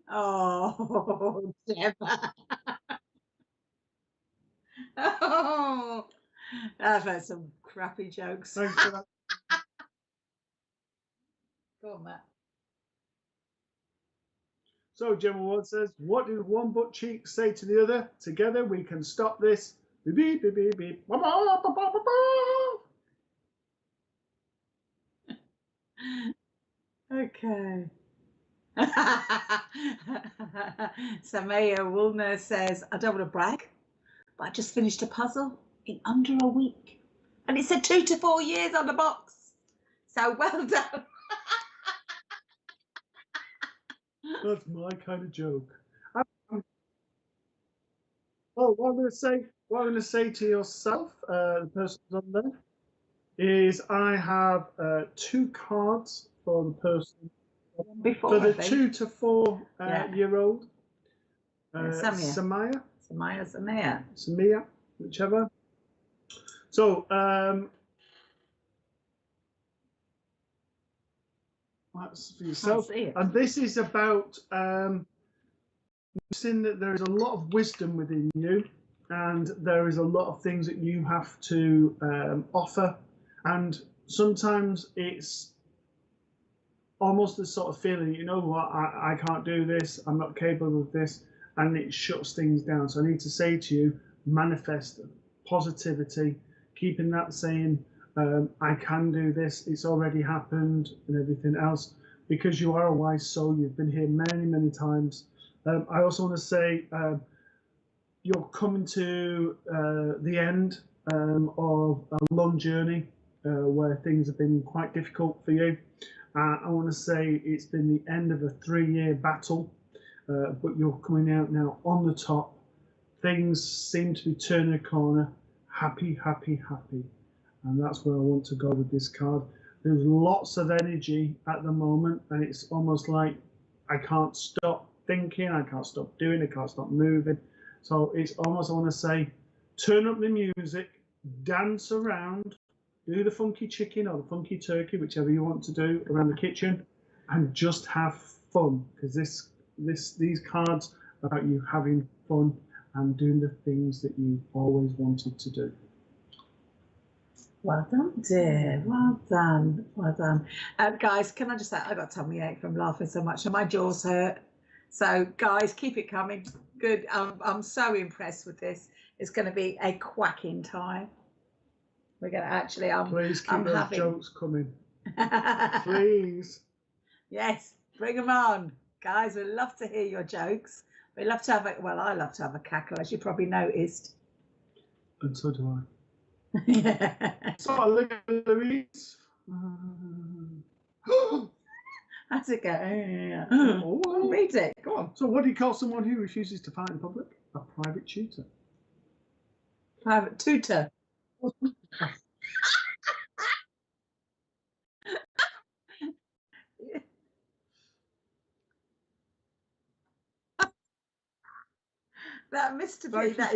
Oh, Deborah. Oh, I've heard some crappy jokes. Thanks for that. Go on, Matt. So Gemma Ward says, what did one butt cheek say to the other? Together we can stop this. Beep, beep, beep, beep, beep. Okay. Samaya Woolner says, I don't want to brag, but I just finished a puzzle in under a week. And it said 2 to 4 years on the box. So well done. That's my kind of joke. Well, what I'm going to say to yourself, the person on there, is I have 2 cards for the person. Before, for the 2 to 4 year old. Samia, whichever. So, that's for yourself. And this is about noticing that there is a lot of wisdom within you, and there is a lot of things that you have to offer. And sometimes it's almost the sort of feeling, you know what, I can't do this, I'm not capable of this, and it shuts things down. So I need to say to you, manifest positivity, keeping that saying, I can do this, it's already happened, and everything else, because you are a wise soul. You've been here many, many times. I also want to say you're coming to the end of a long journey where things have been quite difficult for you. I want to say it's been the end of a 3-year battle, but you're coming out now on the top. Things seem to be turning a corner. Happy, happy, happy. And that's where I want to go with this card. There's lots of energy at the moment, and it's almost like I can't stop thinking, I can't stop doing, I can't stop moving. So it's almost, I want to say, turn up the music, dance around, do the funky chicken or the funky turkey, whichever you want to do around the kitchen, and just have fun, because these cards are about you having fun and doing the things that you always wanted to do. Well done, dear. Well done. Well done. Guys, can I just say, I got tummy ache from laughing so much and my jaws hurt. So, guys, keep it coming. Good. I'm so impressed with this. It's going to be a quacking time. We're going to actually, Please keep those jokes coming. Please. Yes, bring them on. Guys, we love to hear your jokes. We love to have a, well, I love to have a cackle, as you probably noticed. And so do I. So Olivia Louise. How's it go? Oh, read it. Go on. So what do you call someone who refuses to fight in public? A private tutor. Private tutor. That Mr. B, that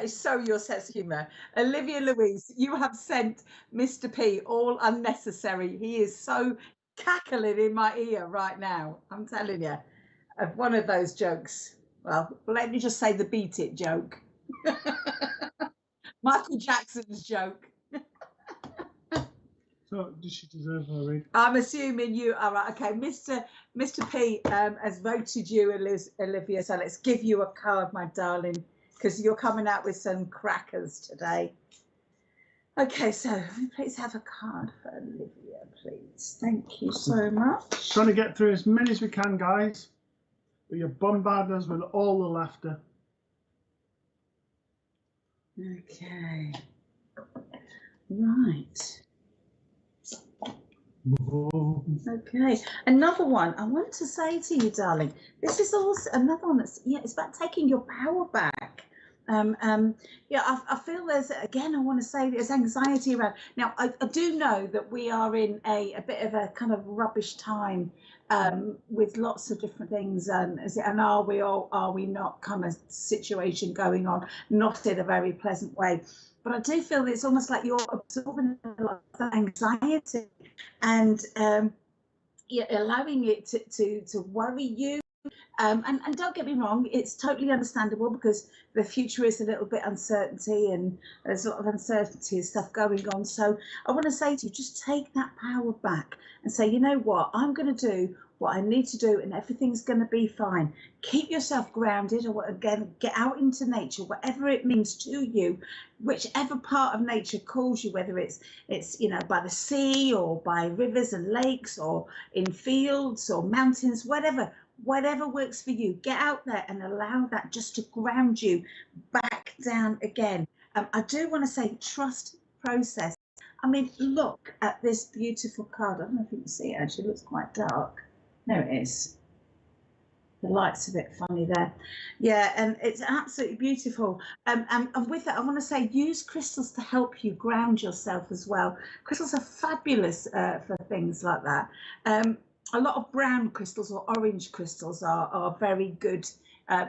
is so your sense of humour. Olivia Louise, you have sent Mr. P all unnecessary. He is so cackling in my ear right now. I'm telling you, of one of those jokes. Well, let me just say the beat it joke. Michael Jackson's joke. So does she deserve her read? I'm assuming you are right. Okay, Mr. P has voted you, Olivia. So let's give you a card, my darling, because you're coming out with some crackers today. Okay, so please have a card for Olivia, please. Thank you so much. Trying to get through as many as we can, guys. But you're bombarding us with all the laughter. Okay. Right. Okay, another one I want to say to you, darling. This is also another one that's, yeah, it's about taking your power back. Yeah, I feel there's, again, I want to say there's anxiety around. Now, I do know that we are in a bit of a kind of rubbish time with lots of different things, and are we not kind of situation going on, not in a very pleasant way. But I do feel that it's almost like you're absorbing a lot of anxiety and you're allowing it to worry you. And don't get me wrong, it's totally understandable because the future is a little bit uncertainty and there's a lot of uncertainty and stuff going on. So I want to say to you, just take that power back and say, you know what, I'm going to do what I need to do and everything's going to be fine. Keep yourself grounded, or again, get out into nature, whatever it means to you, whichever part of nature calls you, whether it's you know, by the sea or by rivers and lakes or in fields or mountains, whatever works for you. Get out there and allow that just to ground you back down again. I do want to say, trust process. I mean, look at this beautiful card. I don't know if you can see it, actually. It looks quite dark. There it is. The light's a bit funny there. Yeah, and it's absolutely beautiful. And with that, I want to say, use crystals to help you ground yourself as well. Crystals are fabulous for things like that. A lot of brown crystals or orange crystals are very good.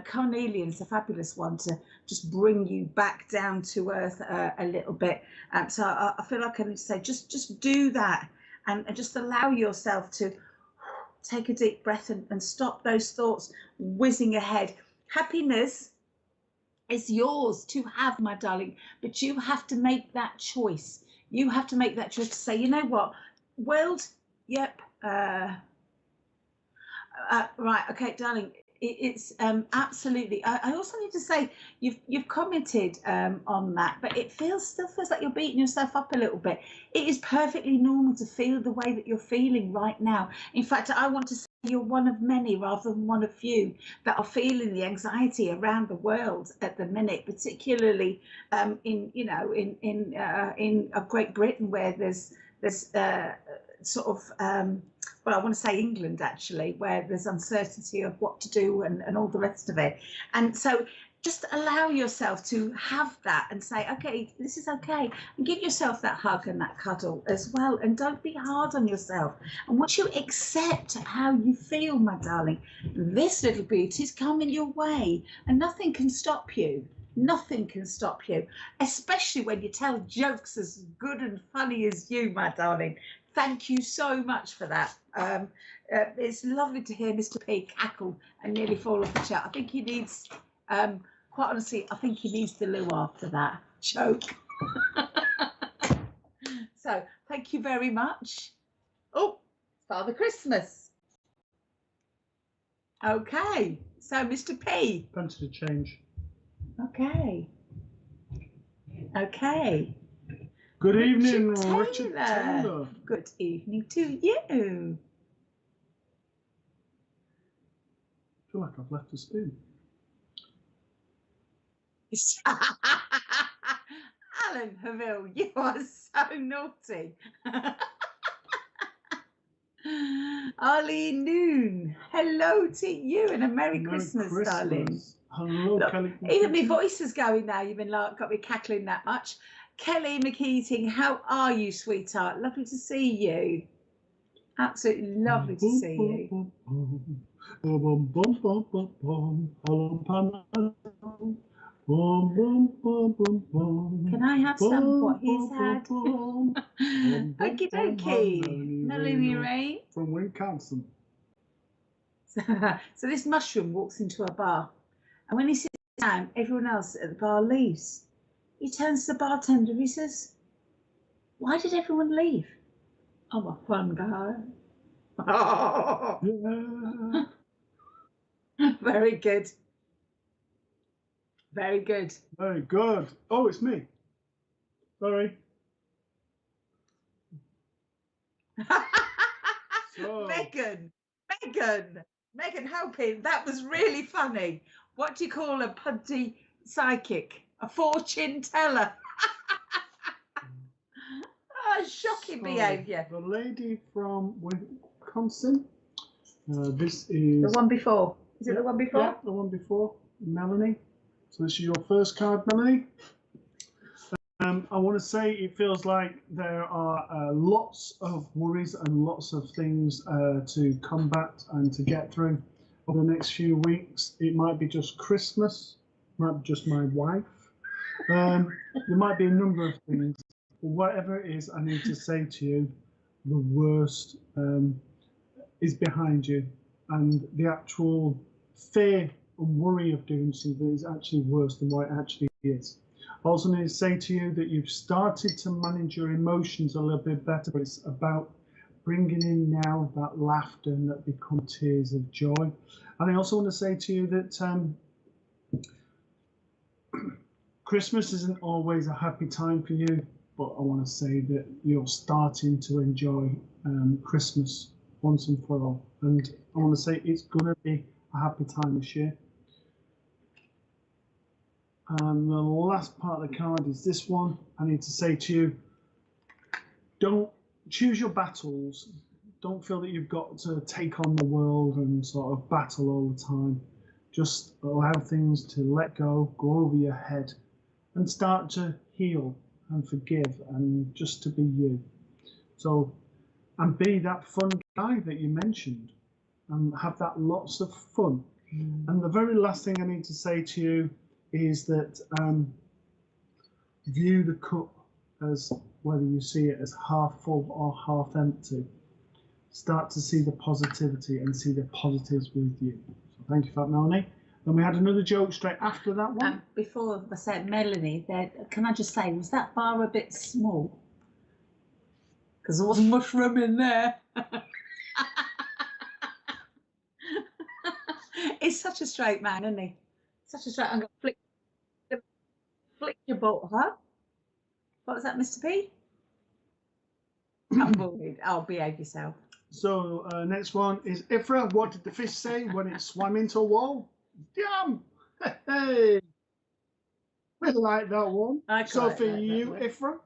Carnelian's a fabulous one to just bring you back down to earth a little bit. So I feel like I need to say, just do that and just allow yourself to take a deep breath and stop those thoughts whizzing ahead. Happiness is yours to have, my darling, but you have to make that choice. You have to make that choice to say, you know what, world, yep, right, okay, darling, it's absolutely. I also need to say, you've commented on that, but it still feels like you're beating yourself up a little bit. It is perfectly normal to feel the way that you're feeling right now. In fact, I want to say you're one of many rather than one of few that are feeling the anxiety around the world at the minute, particularly in Great Britain, where there's sort of well, I want to say England, actually, where there's uncertainty of what to do and all the rest of it. And so just allow yourself to have that and say, okay, this is okay. And give yourself that hug and that cuddle as well. And don't be hard on yourself. And once you accept how you feel, my darling, this little beauty's coming your way and nothing can stop you. Nothing can stop you, especially when you tell jokes as good and funny as you, my darling. Thank you so much for that. It's lovely to hear Mr. P cackle and nearly fall off the chair. I think he needs quite honestly, I think he needs the loo after that joke. So thank you very much. Oh, Father Christmas. Okay, so Mr. P. Plenty to change. Okay. Okay. Good evening, Richard Richard Taylor. Good evening to you. I feel like I've left a spoon. Alan Haville, you are so naughty. Arlene Noon, hello to you and a Merry Christmas, darling. Hello, Look, Kelly. even my voice is going now. You've been like got me cackling that much. Kelly McKeating, how are you, sweetheart? Lovely to see you. Absolutely lovely to see you. Can I have some what he's had? Okie dokie. Melanie Rain. From Wisconsin. So this mushroom walks into a bar, and when he sits down, everyone else at the bar leaves. He turns to the bartender. He says, "Why did everyone leave?" "I'm a fun guy." Yeah. Very good. Very good. Very good. Oh, it's me. Sorry. So. Megan, help him. That was really funny. What do you call a pudgy psychic? A fortune teller. Oh, shocking behaviour. The lady from Wisconsin. This is The one before. Is it the one before? Yeah, the one before. Melanie. So this is your first card, Melanie. I want to say it feels like there are lots of worries and lots of things to combat and to get through over the next few weeks. It might be just Christmas, might be just my wife. There might be a number of things. But whatever it is, I need to say to you, the worst is behind you, and the actual fear and worry of doing something is actually worse than what it actually is. I also need to say to you that you've started to manage your emotions a little bit better, but it's about bringing in now that laughter and that become tears of joy. And I also want to say to you that Christmas isn't always a happy time for you, but I want to say that you're starting to enjoy Christmas once and for all. And I want to say it's going to be a happy time this year. And the last part of the card is this one. I need to say to you, don't choose your battles. Don't feel that you've got to take on the world and sort of battle all the time. Just allow things to let go over your head, and start to heal and forgive and just to be you. So, and be that fun guy that you mentioned, and have that lots of fun. And the very last thing I need to say to you is that view the cup as whether you see it as half full or half empty. Start to see the positivity and see the positives with you. So thank you for that, Melanie. Then we had another joke straight after that one. Before I said Melanie, can I just say, was that bar a bit small? Because there was mushroom in there. He's such a straight man, isn't he? Such a straight. I'm going to flick your bolt, huh? What was that, Mr. P? I'm worried. I'll behave yourself. So next one is Ifra. What did the fish say when it swam into a wall? Damn! Hey! We like that one. So for you, Ifra,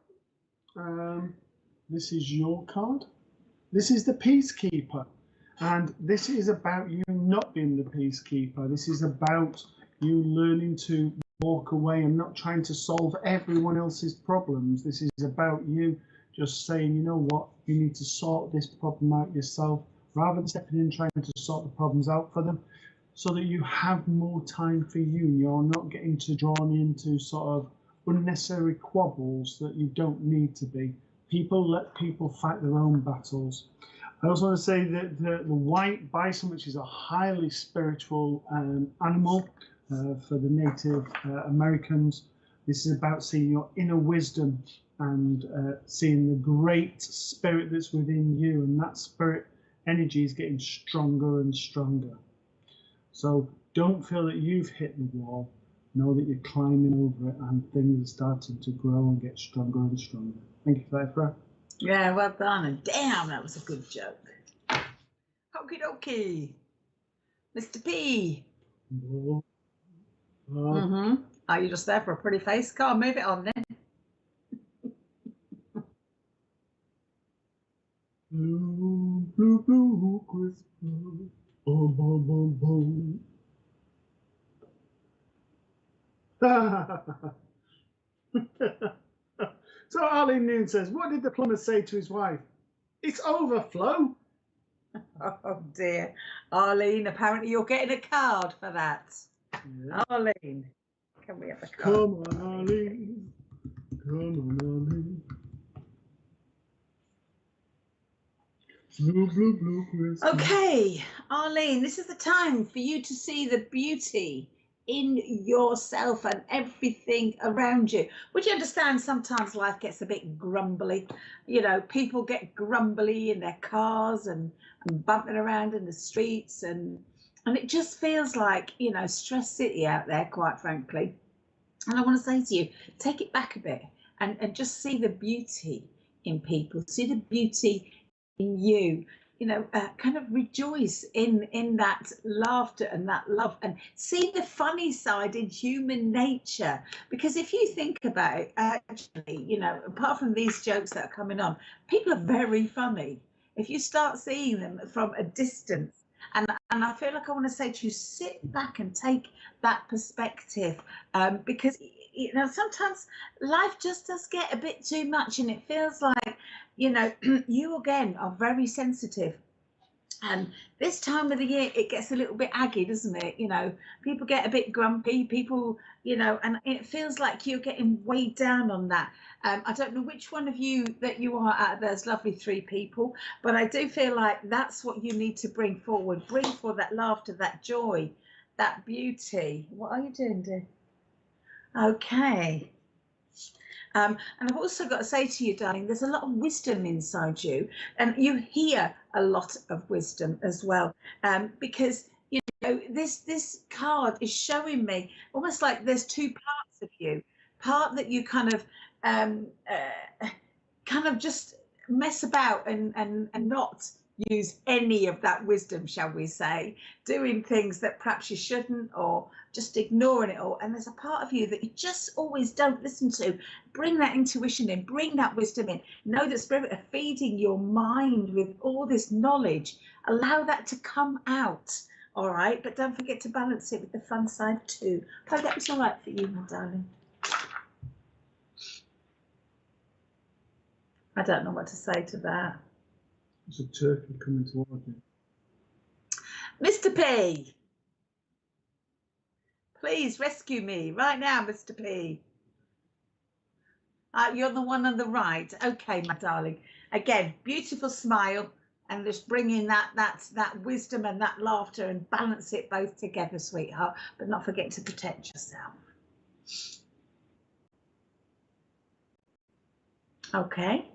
this is your card. This is the Peacekeeper. And this is about you not being the peacekeeper. This is about you learning to walk away and not trying to solve everyone else's problems. This is about you just saying, you know what, you need to sort this problem out yourself, rather than stepping in trying to sort the problems out for them, so that you have more time for you. You're not getting drawn into sort of unnecessary quabbles that you don't need to be. Let people fight their own battles. I also want to say that the White Bison, which is a highly spiritual animal, for the Native Americans. This is about seeing your inner wisdom and seeing the great spirit that's within you, and that spirit energy is getting stronger and stronger. So don't feel that you've hit the wall. Know that you're climbing over it, and things are starting to grow and get stronger and stronger. Thank you for that, Fran. Yeah, well done. And damn, that was a good joke. Okie dokie. Mr. P. Are you just there for a pretty face? Come on, move it on then. Blue, blue, blue, Christmas. Boom, boom, boom, boom. So Arlene Noon says, what did the plumber say to his wife? It's overflow. Oh dear. Arlene, apparently you're getting a card for that. Yeah. Arlene, can we have a card? Come on, Arlene. Come on, Arlene. Blue, blue, blue, Christmas. Okay, Arlene, this is the time for you to see the beauty in yourself and everything around you. Would you understand sometimes life gets a bit grumbly? You know, people get grumbly in their cars and bumping around in the streets, and it just feels like, you know, stress city out there, quite frankly. And I want to say to you, take it back a bit and just see the beauty in people, see the beauty in you. You know, kind of rejoice in that laughter and that love, and see the funny side in human nature. Because if you think about it, actually, you know, apart from these jokes that are coming on, people are very funny. If you start seeing them from a distance, and I feel like I want to say to you, sit back and take that perspective, because, you know, sometimes life just does get a bit too much, and it feels like, you know, you again are very sensitive. And this time of the year, it gets a little bit aggy, doesn't it? You know, people get a bit grumpy, people, you know, and it feels like you're getting weighed down on that. I don't know which one of you that you are out of those lovely three people, but I do feel like that's what you need to bring forward. Bring forward that laughter, that joy, that beauty. What are you doing, dear? Okay. And I've also got to say to you, darling, there's a lot of wisdom inside you, and you hear a lot of wisdom as well, because, you know, this card is showing me almost like there's two parts of you. Part that you kind of just mess about and not use any of that wisdom, shall we say, doing things that perhaps you shouldn't, or just ignoring it all. And there's a part of you that you just always don't listen to. Bring that intuition in, bring that wisdom in. Know that spirit are feeding your mind with all this knowledge. Allow that to come out, all right? But don't forget to balance it with the fun side too. Hope that was all right for you, my darling. I don't know what to say to that. There's a turkey coming towards you. Mr. P, please rescue me right now, Mr. P. You're the one on the right. Okay, my darling. Again, beautiful smile, and just bring in that wisdom and that laughter, and balance it both together, sweetheart. But not forget to protect yourself. Okay.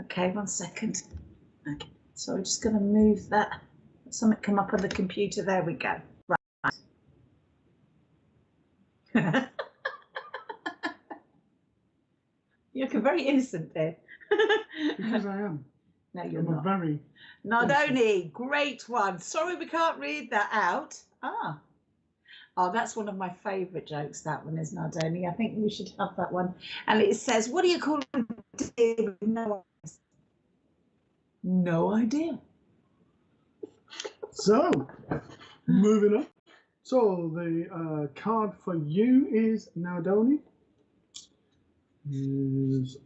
Okay, 1 second. Okay, so we're just going to move that. Something come up on the computer. There we go. Right. You're looking very innocent there. Because I am. No, you're I'm not. Very. Not only great one. Sorry, we can't read that out. Oh, that's one of my favourite jokes, that one, is Nardoni. I think we should have that one. And it says, what do you call a deer with no eyes? No idea. So, moving on. So, the card for you is Nardoni. Is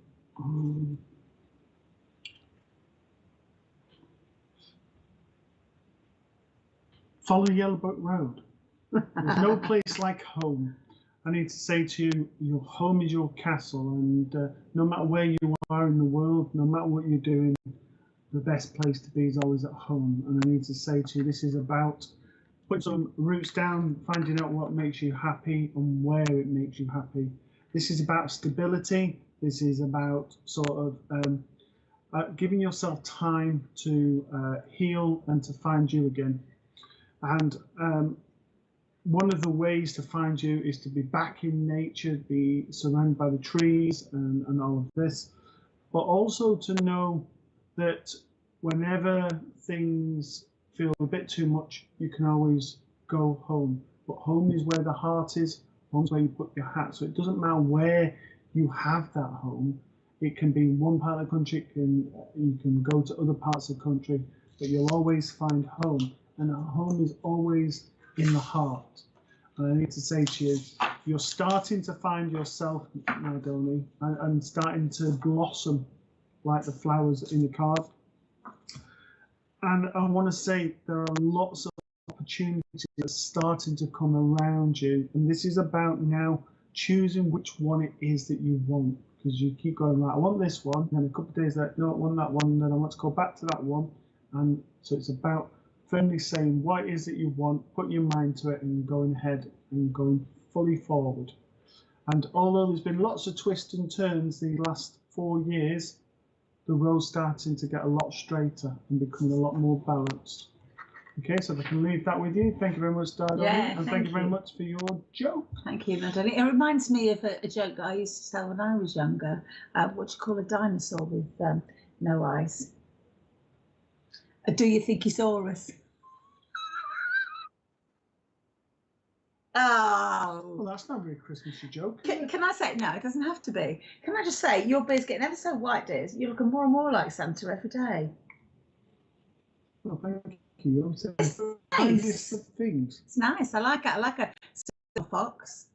follow Yellowboat Road. There's no place like home. I need to say to you, your home is your castle, and no matter where you are in the world, no matter what you're doing, the best place to be is always at home. And I need to say to you, this is about put some roots down, finding out what makes you happy and where it makes you happy. This is about stability. This is about sort of giving yourself time to heal and to find you again. And one of the ways to find you is to be back in nature, be surrounded by the trees and all of this, but also to know that whenever things feel a bit too much, you can always go home. But home is where the heart is, home's where you put your hat. So it doesn't matter where you have that home. It can be in one part of the country, you can go to other parts of the country, but you'll always find home. And home is always in the heart. And I need to say to you, you're starting to find yourself, Madoni, and starting to blossom like the flowers in the card. And I want to say there are lots of opportunities that are starting to come around you. And this is about now choosing which one it is that you want. Because you keep going, right, I want this one. And then a couple of days later, no, I want that one. And then I want to go back to that one. And so it's about firmly saying what it is that you want, putting your mind to it and going ahead and going fully forward. And although there's been lots of twists and turns the last 4 years, the road's starting to get a lot straighter and becoming a lot more balanced. Okay, so if I can leave that with you. Thank you very much, Darlene. Yeah, and thank you very much for your joke. Thank you, Madeleine. It reminds me of a joke that I used to tell when I was younger. What you call a dinosaur with no eyes? Do you think he saw us? Oh. Well, that's not a very Christmassy joke. Can I say, no, it doesn't have to be. Can I just say, your beard's getting ever so white, dears. You're looking more and more like Santa every day. Well, thank you. It's nice. Things. It's nice. I like it. I like a silver fox.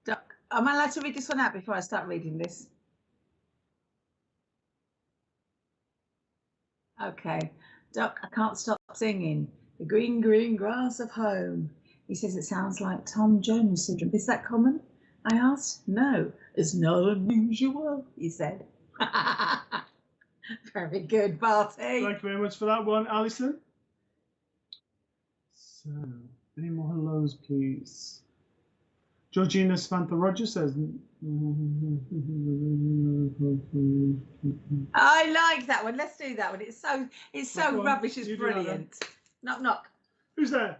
Duck. Am I allowed to read this one out before I start reading this? Okay. Duck, I can't stop singing. The green, green grass of home. He says it sounds like Tom Jones syndrome. Is that common? I asked. No, it's not unusual, he said. Very good, Barty. Thank you very much for that one, Alison. So, any more hellos, please? Georgina Samantha Rogers says. I like that one. Let's do that one. It's so rubbish. It's brilliant. Knock, knock. Who's there?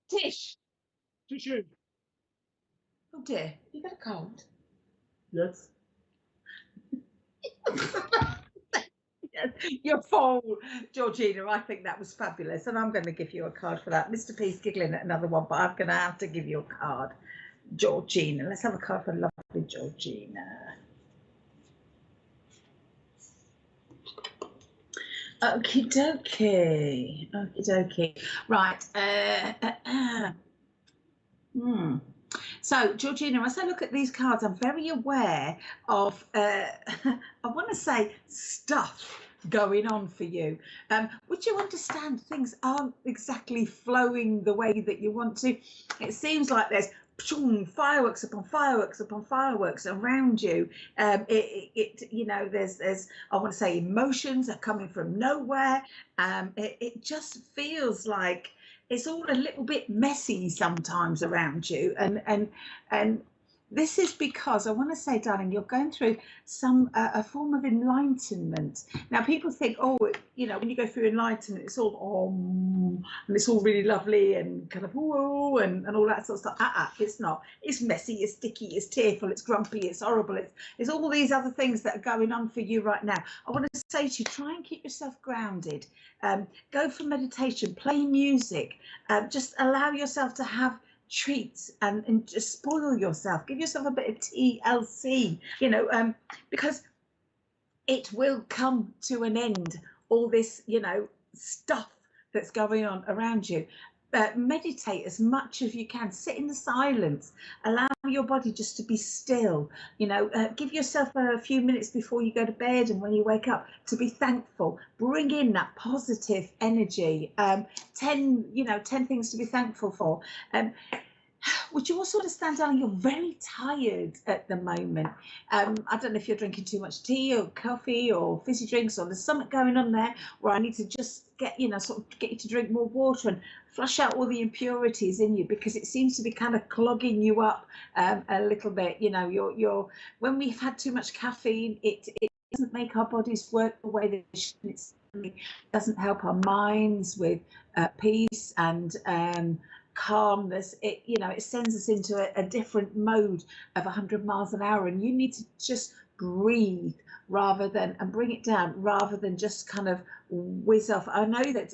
Tish. Tish, you. Oh dear, you got a cold? Yes. Yes, you're full, Georgina. I think that was fabulous, and I'm going to give you a card for that. Mr. P's giggling at another one, but I'm going to have to give you a card, Georgina. Let's have a card for lovely Georgina. Okie dokie. Okie dokie. Right. So, Georgina, as I look at these cards, I'm very aware of, I want to say, stuff going on for you. Would you understand things aren't exactly flowing the way that you want to? It seems like there's fireworks upon fireworks upon fireworks around you. You know, there's I want to say emotions are coming from nowhere. It just feels like it's all a little bit messy sometimes around you, and this is because I want to say, darling, you're going through a form of enlightenment. Now, people think, oh, you know, when you go through enlightenment, it's all and it's all really lovely and kind of whoa and all that sort of stuff. It's not. It's messy, it's sticky, it's tearful, it's grumpy, it's horrible. It's all these other things that are going on for you right now. I want to say to you, try and keep yourself grounded. Go for meditation, play music, just allow yourself to have treats and just spoil yourself, give yourself a bit of TLC, you know, because it will come to an end, all this, you know, stuff that's going on around you. Meditate as much as you can, sit in the silence, allow your body just to be still, you know, give yourself a few minutes before you go to bed and when you wake up to be thankful, bring in that positive energy. 10 things to be thankful for. Would you also understand, darling, you're very tired at the moment. I don't know if you're drinking too much tea or coffee or fizzy drinks, or there's something going on there where I need to just get, sort of get you to drink more water and flush out all the impurities in you, because it seems to be kind of clogging you up a little bit. You're when we've had too much caffeine, it doesn't make our bodies work the way they should. It certainly doesn't help our minds with peace and calmness. It sends us into a different mode of 100 miles an hour, and you need to just breathe rather than, and bring it down rather than just kind of whiz off. I know that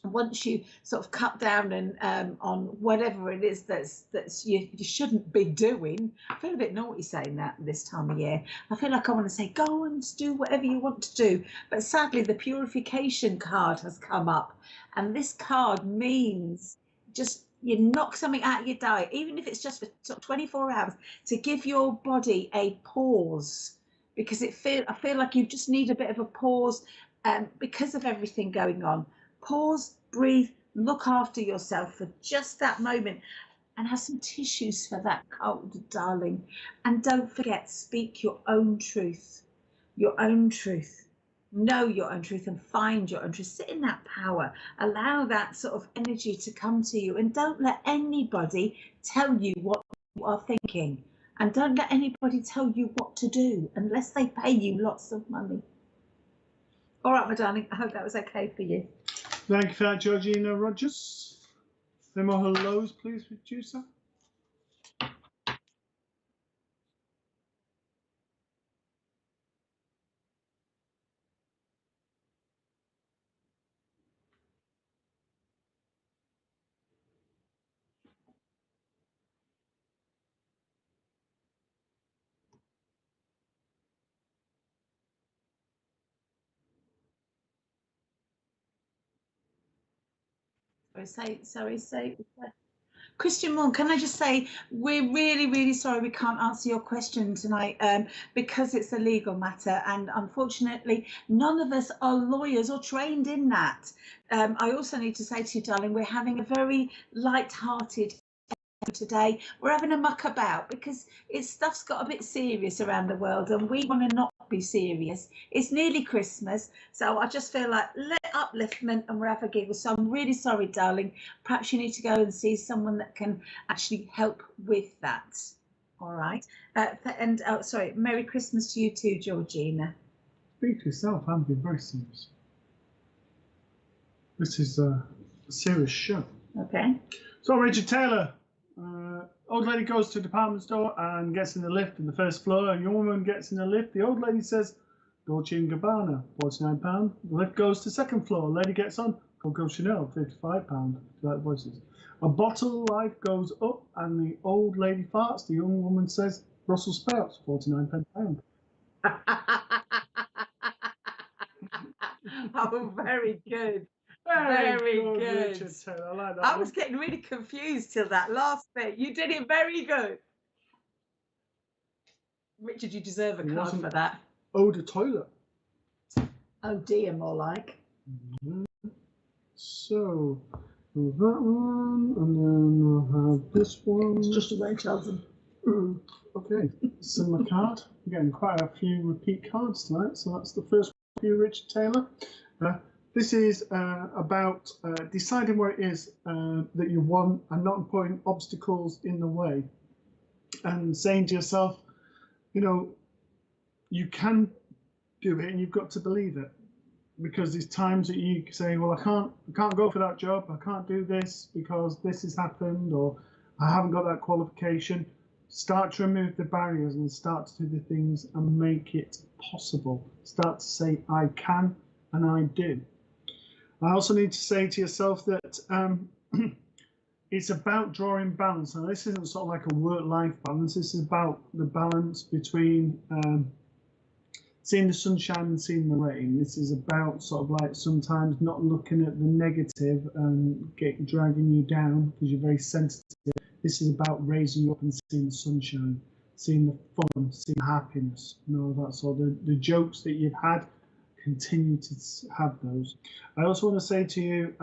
once you sort of cut down and on whatever it is that's you shouldn't be doing. I feel a bit naughty saying that this time of year. I feel like I want to say go and do whatever you want to do, but sadly the purification card has come up, and this card means just you knock something out of your diet, even if it's just for sort of 24 hours, to give your body a pause, because I feel like you just need a bit of a pause because of everything going on. Pause, breathe, look after yourself for just that moment, and have some tissues for that cold, darling. And don't forget, speak your own truth. Your own truth. Know your own truth and find your own truth. Sit in that power. Allow that sort of energy to come to you, and don't let anybody tell you what you are thinking. And don't let anybody tell you what to do unless they pay you lots of money. All right, my darling, I hope that was okay for you. Thank you for that, Georgina Rogers. Any more hellos, please, producer? Sorry. Christian Moore, can I just say, we're really, really sorry we can't answer your question tonight because it's a legal matter, and unfortunately none of us are lawyers or trained in that. I also need to say to you, darling, we're having a very light-hearted today. We're having a muck about because stuff's got a bit serious around the world, and we want to not be serious. It's nearly Christmas, so I just feel like upliftment, and we're having a giggle. So I'm really sorry, darling. Perhaps you need to go and see someone that can actually help with that. All right. And sorry, Merry Christmas to you too, Georgina. Speak to yourself. I'm being very serious. This is a serious show. Okay. So, Richard Taylor. Old lady goes to a department store and gets in the lift in the first floor. A young woman gets in the lift. The old lady says, Dolce & Gabbana, £49. The lift goes to second floor. Lady gets on, Coco Chanel, £55. Like voices. A bottle of life goes up and the old lady farts. The young woman says, Brussels sprouts, £49 pound. Oh, very good. Very good. Richard Taylor. I like that. I was getting really confused till that last bit. You did it very good. Richard, you deserve a card for that. Oh, the toilet. Oh dear, more like. So, that one, and then we'll have this one. It's just a way, Chelsea. Okay, similar card. We're getting quite a few repeat cards tonight, so that's the first one for you, Richard Taylor. This is about deciding what it is that you want and not putting obstacles in the way, and saying to yourself, you can do it and you've got to believe it, because there's times that you say, well, I can't go for that job, I can't do this because this has happened, or I haven't got that qualification. Start to remove the barriers and start to do the things and make it possible. Start to say, I can and I do. I also need to say to yourself that it's about drawing balance. Now, this isn't sort of like a work-life balance. This is about the balance between seeing the sunshine and seeing the rain. This is about sort of like sometimes not looking at the negative and dragging you down because you're very sensitive. This is about raising you up and seeing the sunshine, seeing the fun, seeing the happiness, all that sort of the jokes that you've had. Continue to have those. I also want to say to you,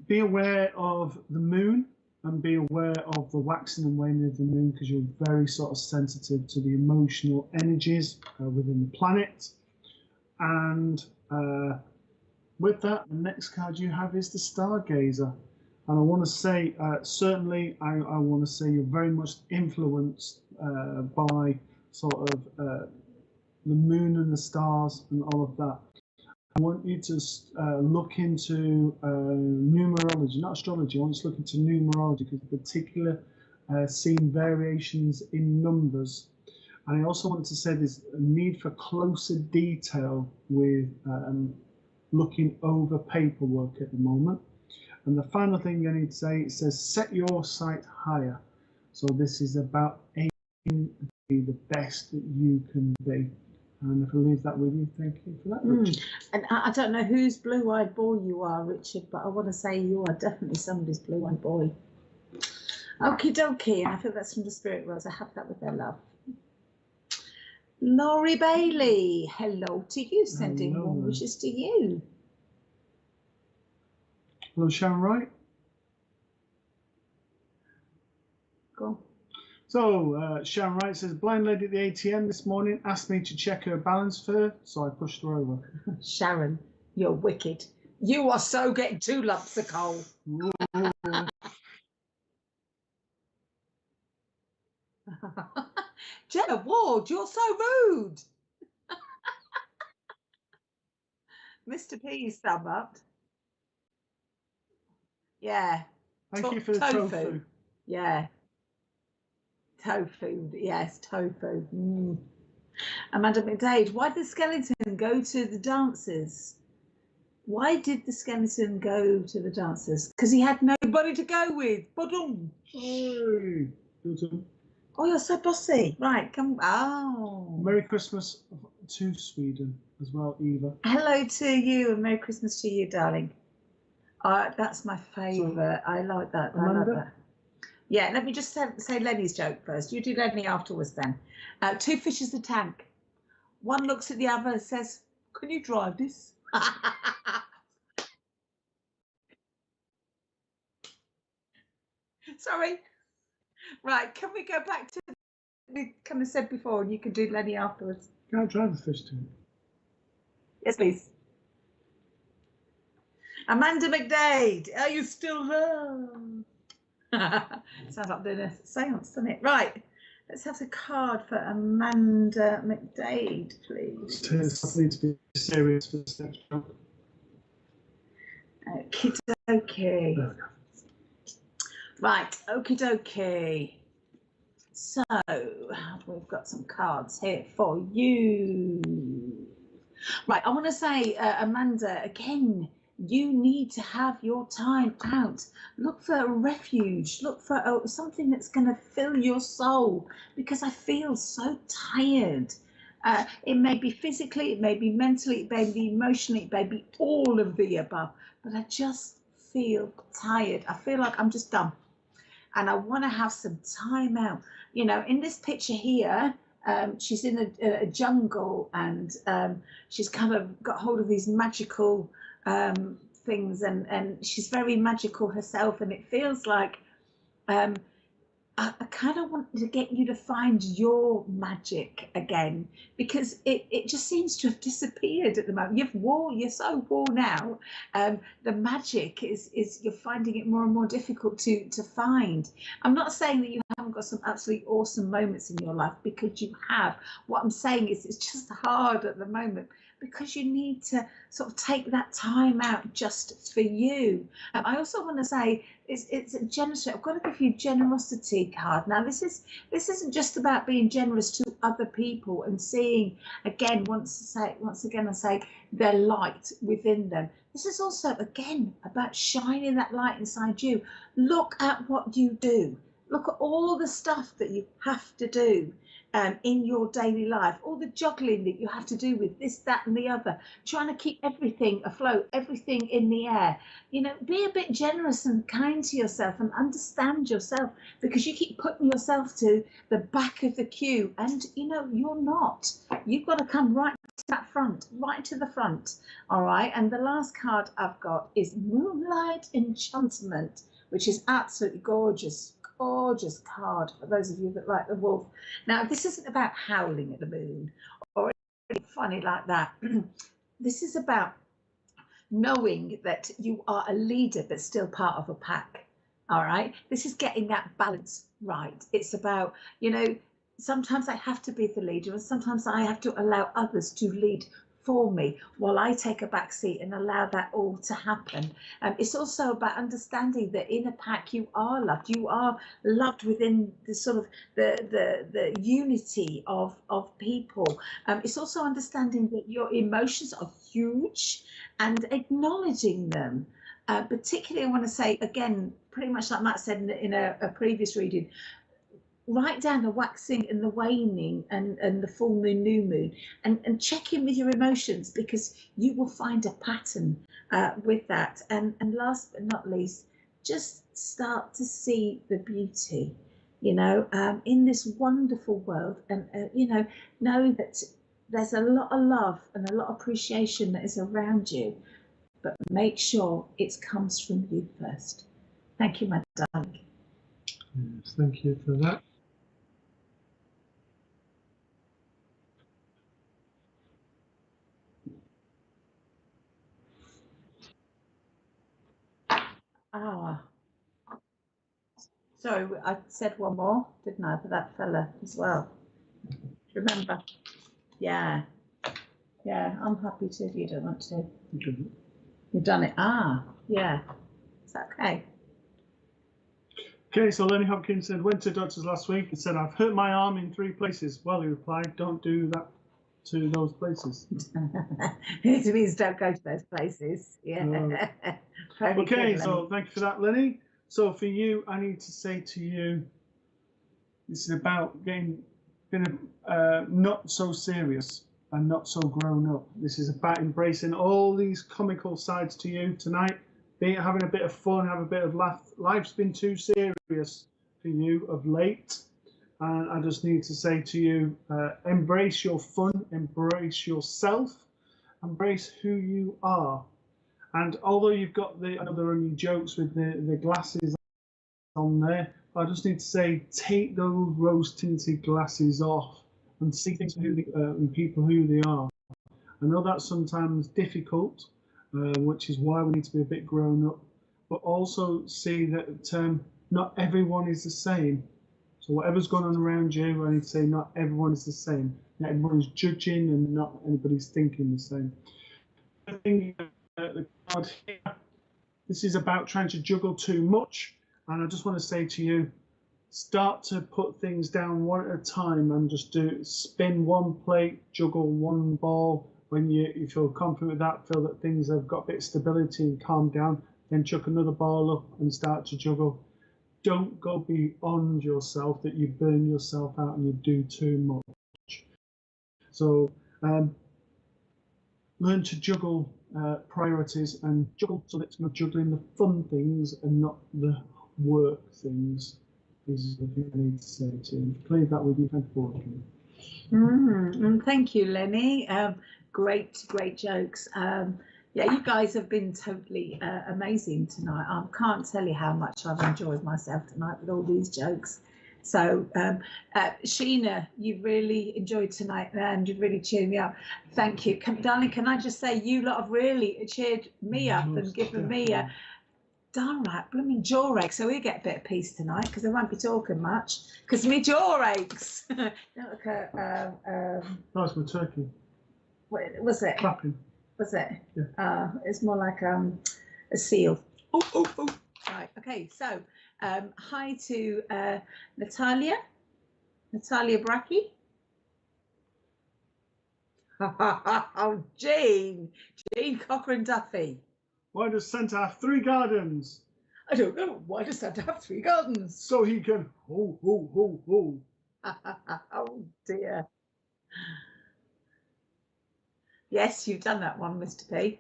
be aware of the moon and be aware of the waxing and waning of the moon, because you're very sort of sensitive to the emotional energies within the planet. And with that, the next card you have is the Stargazer. And I want to say, certainly, I want to say you're very much influenced by sort of the moon and the stars and all of that. I want you to look into numerology, not astrology. I want you to look into numerology, because in particular, seeing variations in numbers. And I also want to say there's a need for closer detail with looking over paperwork at the moment. And the final thing I need to say, it says set your sight higher. So this is about aiming to be the best that you can be. And if I leave that with you, thank you for that, Richard. And I don't know whose blue-eyed boy you are, Richard, but I want to say you are definitely somebody's blue-eyed boy. Okie dokie, and I think that's from the spirit worlds. I have that with their love. Laurie Bailey, hello to you, sending warm wishes to you. Hello, Sharon Wright. Go. So, Sharon Wright says, blind lady at the ATM this morning asked me to check her balance for her, so I pushed her over. Sharon, you're wicked. You are so getting 2 lumps of coal. Jenna Ward, you're so rude. Mr. P's thumb up. Yeah. Thank you for the tofu. Yeah. Tofu, yes, tofu. Amanda McDade, why did the skeleton go to the dancers? Why did the skeleton go to the dancers? Because he had nobody to go with. Hey. Oh, you're so bossy. Right, come. Oh. Merry Christmas to Sweden as well, Eva. Hello to you and Merry Christmas to you, darling. That's my favourite. So, I like that. Amanda? I like that. Yeah, let me just say Lenny's joke first. You do Lenny afterwards then. 2 fishes a tank. One looks at the other and says, can you drive this? Sorry. Right, can we go back to we kind of said before, and you can do Lenny afterwards. Can I drive the fish tank? Yes, please. Amanda McDade, are you still there? Sounds like doing a seance, doesn't it? Right, let's have the card for Amanda McDade, please. I need to be serious for this next job. Okie dokie. Right, okie dokie. So, we've got some cards here for you. Right, I want to say, Amanda, again, you need to have your time out. Look for a refuge. Look for something that's going to fill your soul, because I feel so tired. It may be physically, it may be mentally, it may be emotionally, it may be all of the above, but I just feel tired. I feel like I'm just done. And I want to have some time out. You know, in this picture here, she's in a jungle, and she's kind of got hold of these magical things, and she's very magical herself, and it feels like I kind of want to get you to find your magic again, because it just seems to have disappeared at the moment. You're so worn out. The magic is you're finding it more and more difficult to find. I'm not saying that you haven't got some absolutely awesome moments in your life, because you have. What I'm saying is it's just hard at the moment, because you need to sort of take that time out just for you. I also want to say it's a generosity. I've got to give you a generosity card. Now this isn't just about being generous to other people and seeing again once again I say their light within them. This is also again about shining that light inside you. Look at what you do. Look at all the stuff that you have to do. in your daily life, all the juggling that you have to do with this, that, and the other, trying to keep everything afloat, everything in the air. You know, be a bit generous and kind to yourself and understand yourself, because you keep putting yourself to the back of the queue, and you know, you're not. You've got to come right to that front, right to the front. All right. And the last card I've got is Moonlight Enchantment, which is absolutely gorgeous. Gorgeous card for those of you that like the wolf. Now, this isn't about howling at the moon or anything funny like that. This is about knowing that you are a leader but still part of a pack. All right. This is getting that balance right. It's about, you know, sometimes I have to be the leader and sometimes I have to allow others to lead for me while I take a back seat and allow that all to happen. It's also about understanding that in a pack you are loved. You are loved within the sort of the unity of people. It's also understanding that your emotions are huge and acknowledging them. Particularly, I want to say again, pretty much like Matt said in a previous reading, write down the waxing and the waning and the full moon, new moon, and check in with your emotions, because you will find a pattern with that. And last but not least, just start to see the beauty, you know, in this wonderful world, and you know that there's a lot of love and a lot of appreciation that is around you, but make sure it comes from you first. Thank you, my darling. Yes, thank you for that. Sorry, I said one more, didn't I, for that fella as well? Remember? Yeah. Yeah, I'm happy to if you don't want to. You've done it. Yeah. Is that okay? Okay, so Lenny Hopkins said, went to doctors last week and said, I've hurt my arm in 3 places. Well, he replied, don't do that to those places. It means don't go to those places. Yeah. Okay, so thank you for that, Lenny. So for you, I need to say to you, this is about being not so serious and not so grown up. This is about embracing all these comical sides to you tonight, having a bit of fun, have a bit of laugh. Life's been too serious for you of late. And I just need to say to you, embrace your fun, embrace yourself, embrace who you are. And although you've got another of your jokes with the glasses on there, I just need to say, take those rose-tinted glasses off and see things and people who they are. I know that's sometimes difficult, which is why we need to be a bit grown up, but also see that not everyone is the same. So whatever's going on around you, I need to say not everyone is the same. Not everyone's judging and not anybody's thinking the same. The card here, this is about trying to juggle too much, and I just want to say to you, start to put things down one at a time and just spin one plate, juggle one ball. When you feel confident with that, feel that things have got a bit of stability and calm down, then chuck another ball up and start to juggle. Don't go beyond yourself that you burn yourself out and you do too much. So learn to juggle priorities and juggle so that you're juggling the fun things and not the work things, is what I need to say to you. Leave that with you. Thank you, Lenny. Great jokes. Yeah, you guys have been totally amazing tonight. I can't tell you how much I've enjoyed myself tonight with all these jokes. So, Sheena, you've really enjoyed tonight and you've really cheered me up. Thank you. Darling, can I just say, you lot have really cheered me up and given me a darn right blooming jaw ache. So we get a bit of peace tonight because I won't be talking much because my jaw aches. Look at, nice with turkey. What was it? Clapping. Was it? Yeah. It's more like a seal. Oh. Right. Okay. So, hi to Natalia Brackie. Oh, Jean Cochrane Duffy. Why does Santa have 3 gardens? I don't know. Why does Santa have 3 gardens? So he can ho, ho, ho, ho. Oh dear. Yes, you've done that one, Mr. P.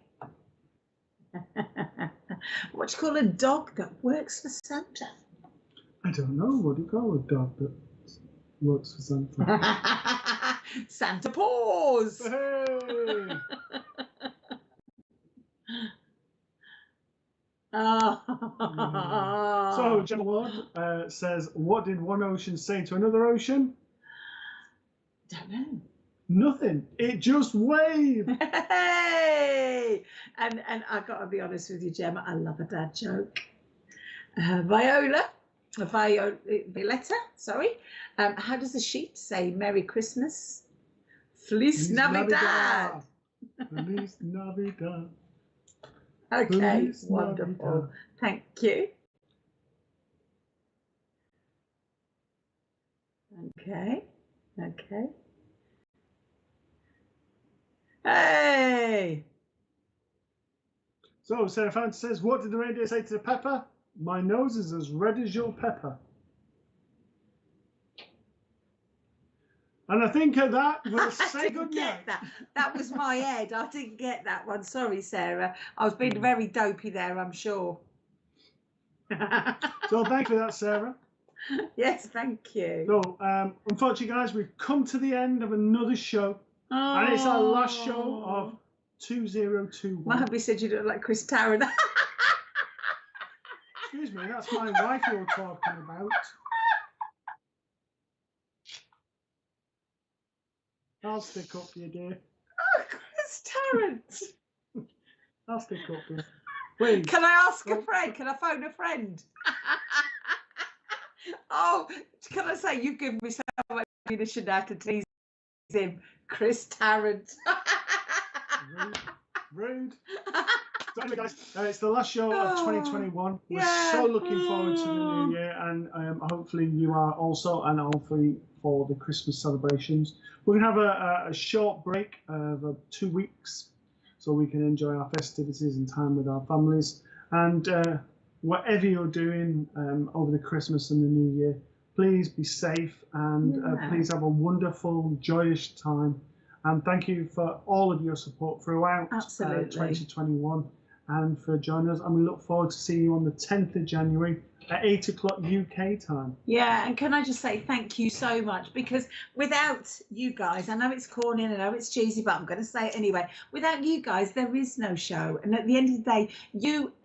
What do you call a dog that works for Santa? I don't know. What do you call a dog that works for Santa? Santa Paws. Hey! So, Gemma Ward says, what did one ocean say to another ocean? Don't know. Nothing. It just waved. Hey! And I've got to be honest with you, Gemma, I love a dad joke. Violetta, sorry. How does a sheep say Merry Christmas? Feliz Navidad. Feliz Navidad. Okay, Feliz wonderful. Navidad. Thank you. Okay. Hey! So, Sarah Fancy says, what did the reindeer say to the pepper? My nose is as red as your pepper. And I think of that, we'll say good night. That was my head. I didn't get that one. Sorry, Sarah. I was being very dopey there, I'm sure. So thank you for that, Sarah. Yes, thank you. So, unfortunately, guys, we've come to the end of another show. Oh. And it's our last show of 2021. My hubby said you look like Chris Tarrant. Excuse me, that's my wife you're talking about. I'll stick up for you, dear. Oh, Chris Tarrant. I'll stick up for you. Please. Can I ask a friend? Can I phone a friend? Oh, can I say you've given me so much ammunition now to tease him, Chris Tarrant. Rude. So anyway, guys, it's the last show of 2021. We're so looking forward to the new year, and hopefully you are also, and hopefully for the Christmas celebrations. We're going to have a short break of 2 weeks so we can enjoy our festivities and time with our families. And whatever you're doing over the Christmas and the New Year, please be safe and please have a wonderful, joyous time. And thank you for all of your support throughout 2021 and for joining us. And we look forward to seeing you on the 10th of January at 8 o'clock UK time. Yeah, and can I just say thank you so much, because without you guys, I know it's corny and I know it's cheesy, but I'm going to say it anyway. Without you guys, there is no show. And at the end of the day,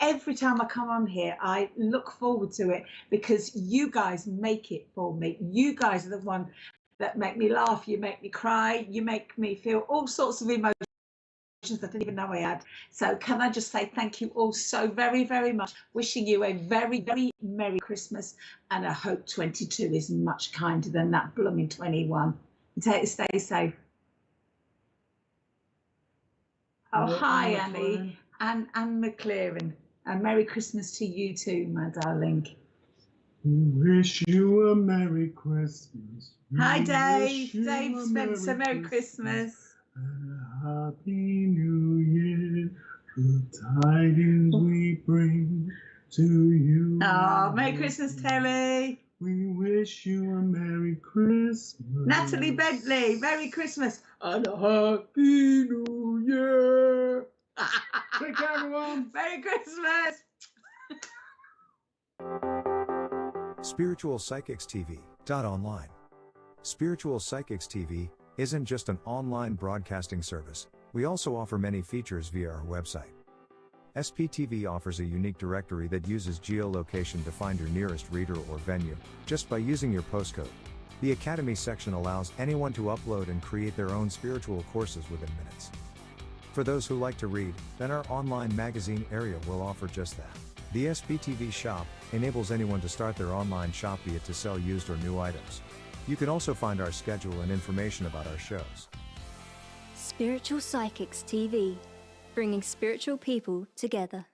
every time I come on here, I look forward to it because you guys make it for me. You guys are the one that make me laugh, you make me cry, you make me feel all sorts of emotions I didn't even know I had. So can I just say thank you all so very, very much. Wishing you a very, very Merry Christmas, and I hope 22 is much kinder than that blooming 21. Stay safe. Oh, hi, Annie and McLaren. And Merry Christmas to you too, my darling. We wish you a Merry Christmas. Hi, Dave. Dave Spencer, Merry Christmas. And a Happy New Year. Good tidings we bring to you. Oh, Merry Christmas, Terry. We wish you a Merry Christmas. Natalie Bentley, Merry Christmas. And a Happy New Year. Take care, everyone. Merry Christmas. Spiritual Psychics TV.online. Spiritual Psychics TV isn't just an online broadcasting service. We also offer many features via our website. SPTV offers a unique directory that uses geolocation to find your nearest reader or venue, just by using your postcode. The Academy section allows anyone to upload and create their own spiritual courses within minutes. For those who like to read, then our online magazine area will offer just that. The SPTV shop enables anyone to start their online shop, be it to sell used or new items. You can also find our schedule and information about our shows. Spiritual Psychics TV, bringing spiritual people together.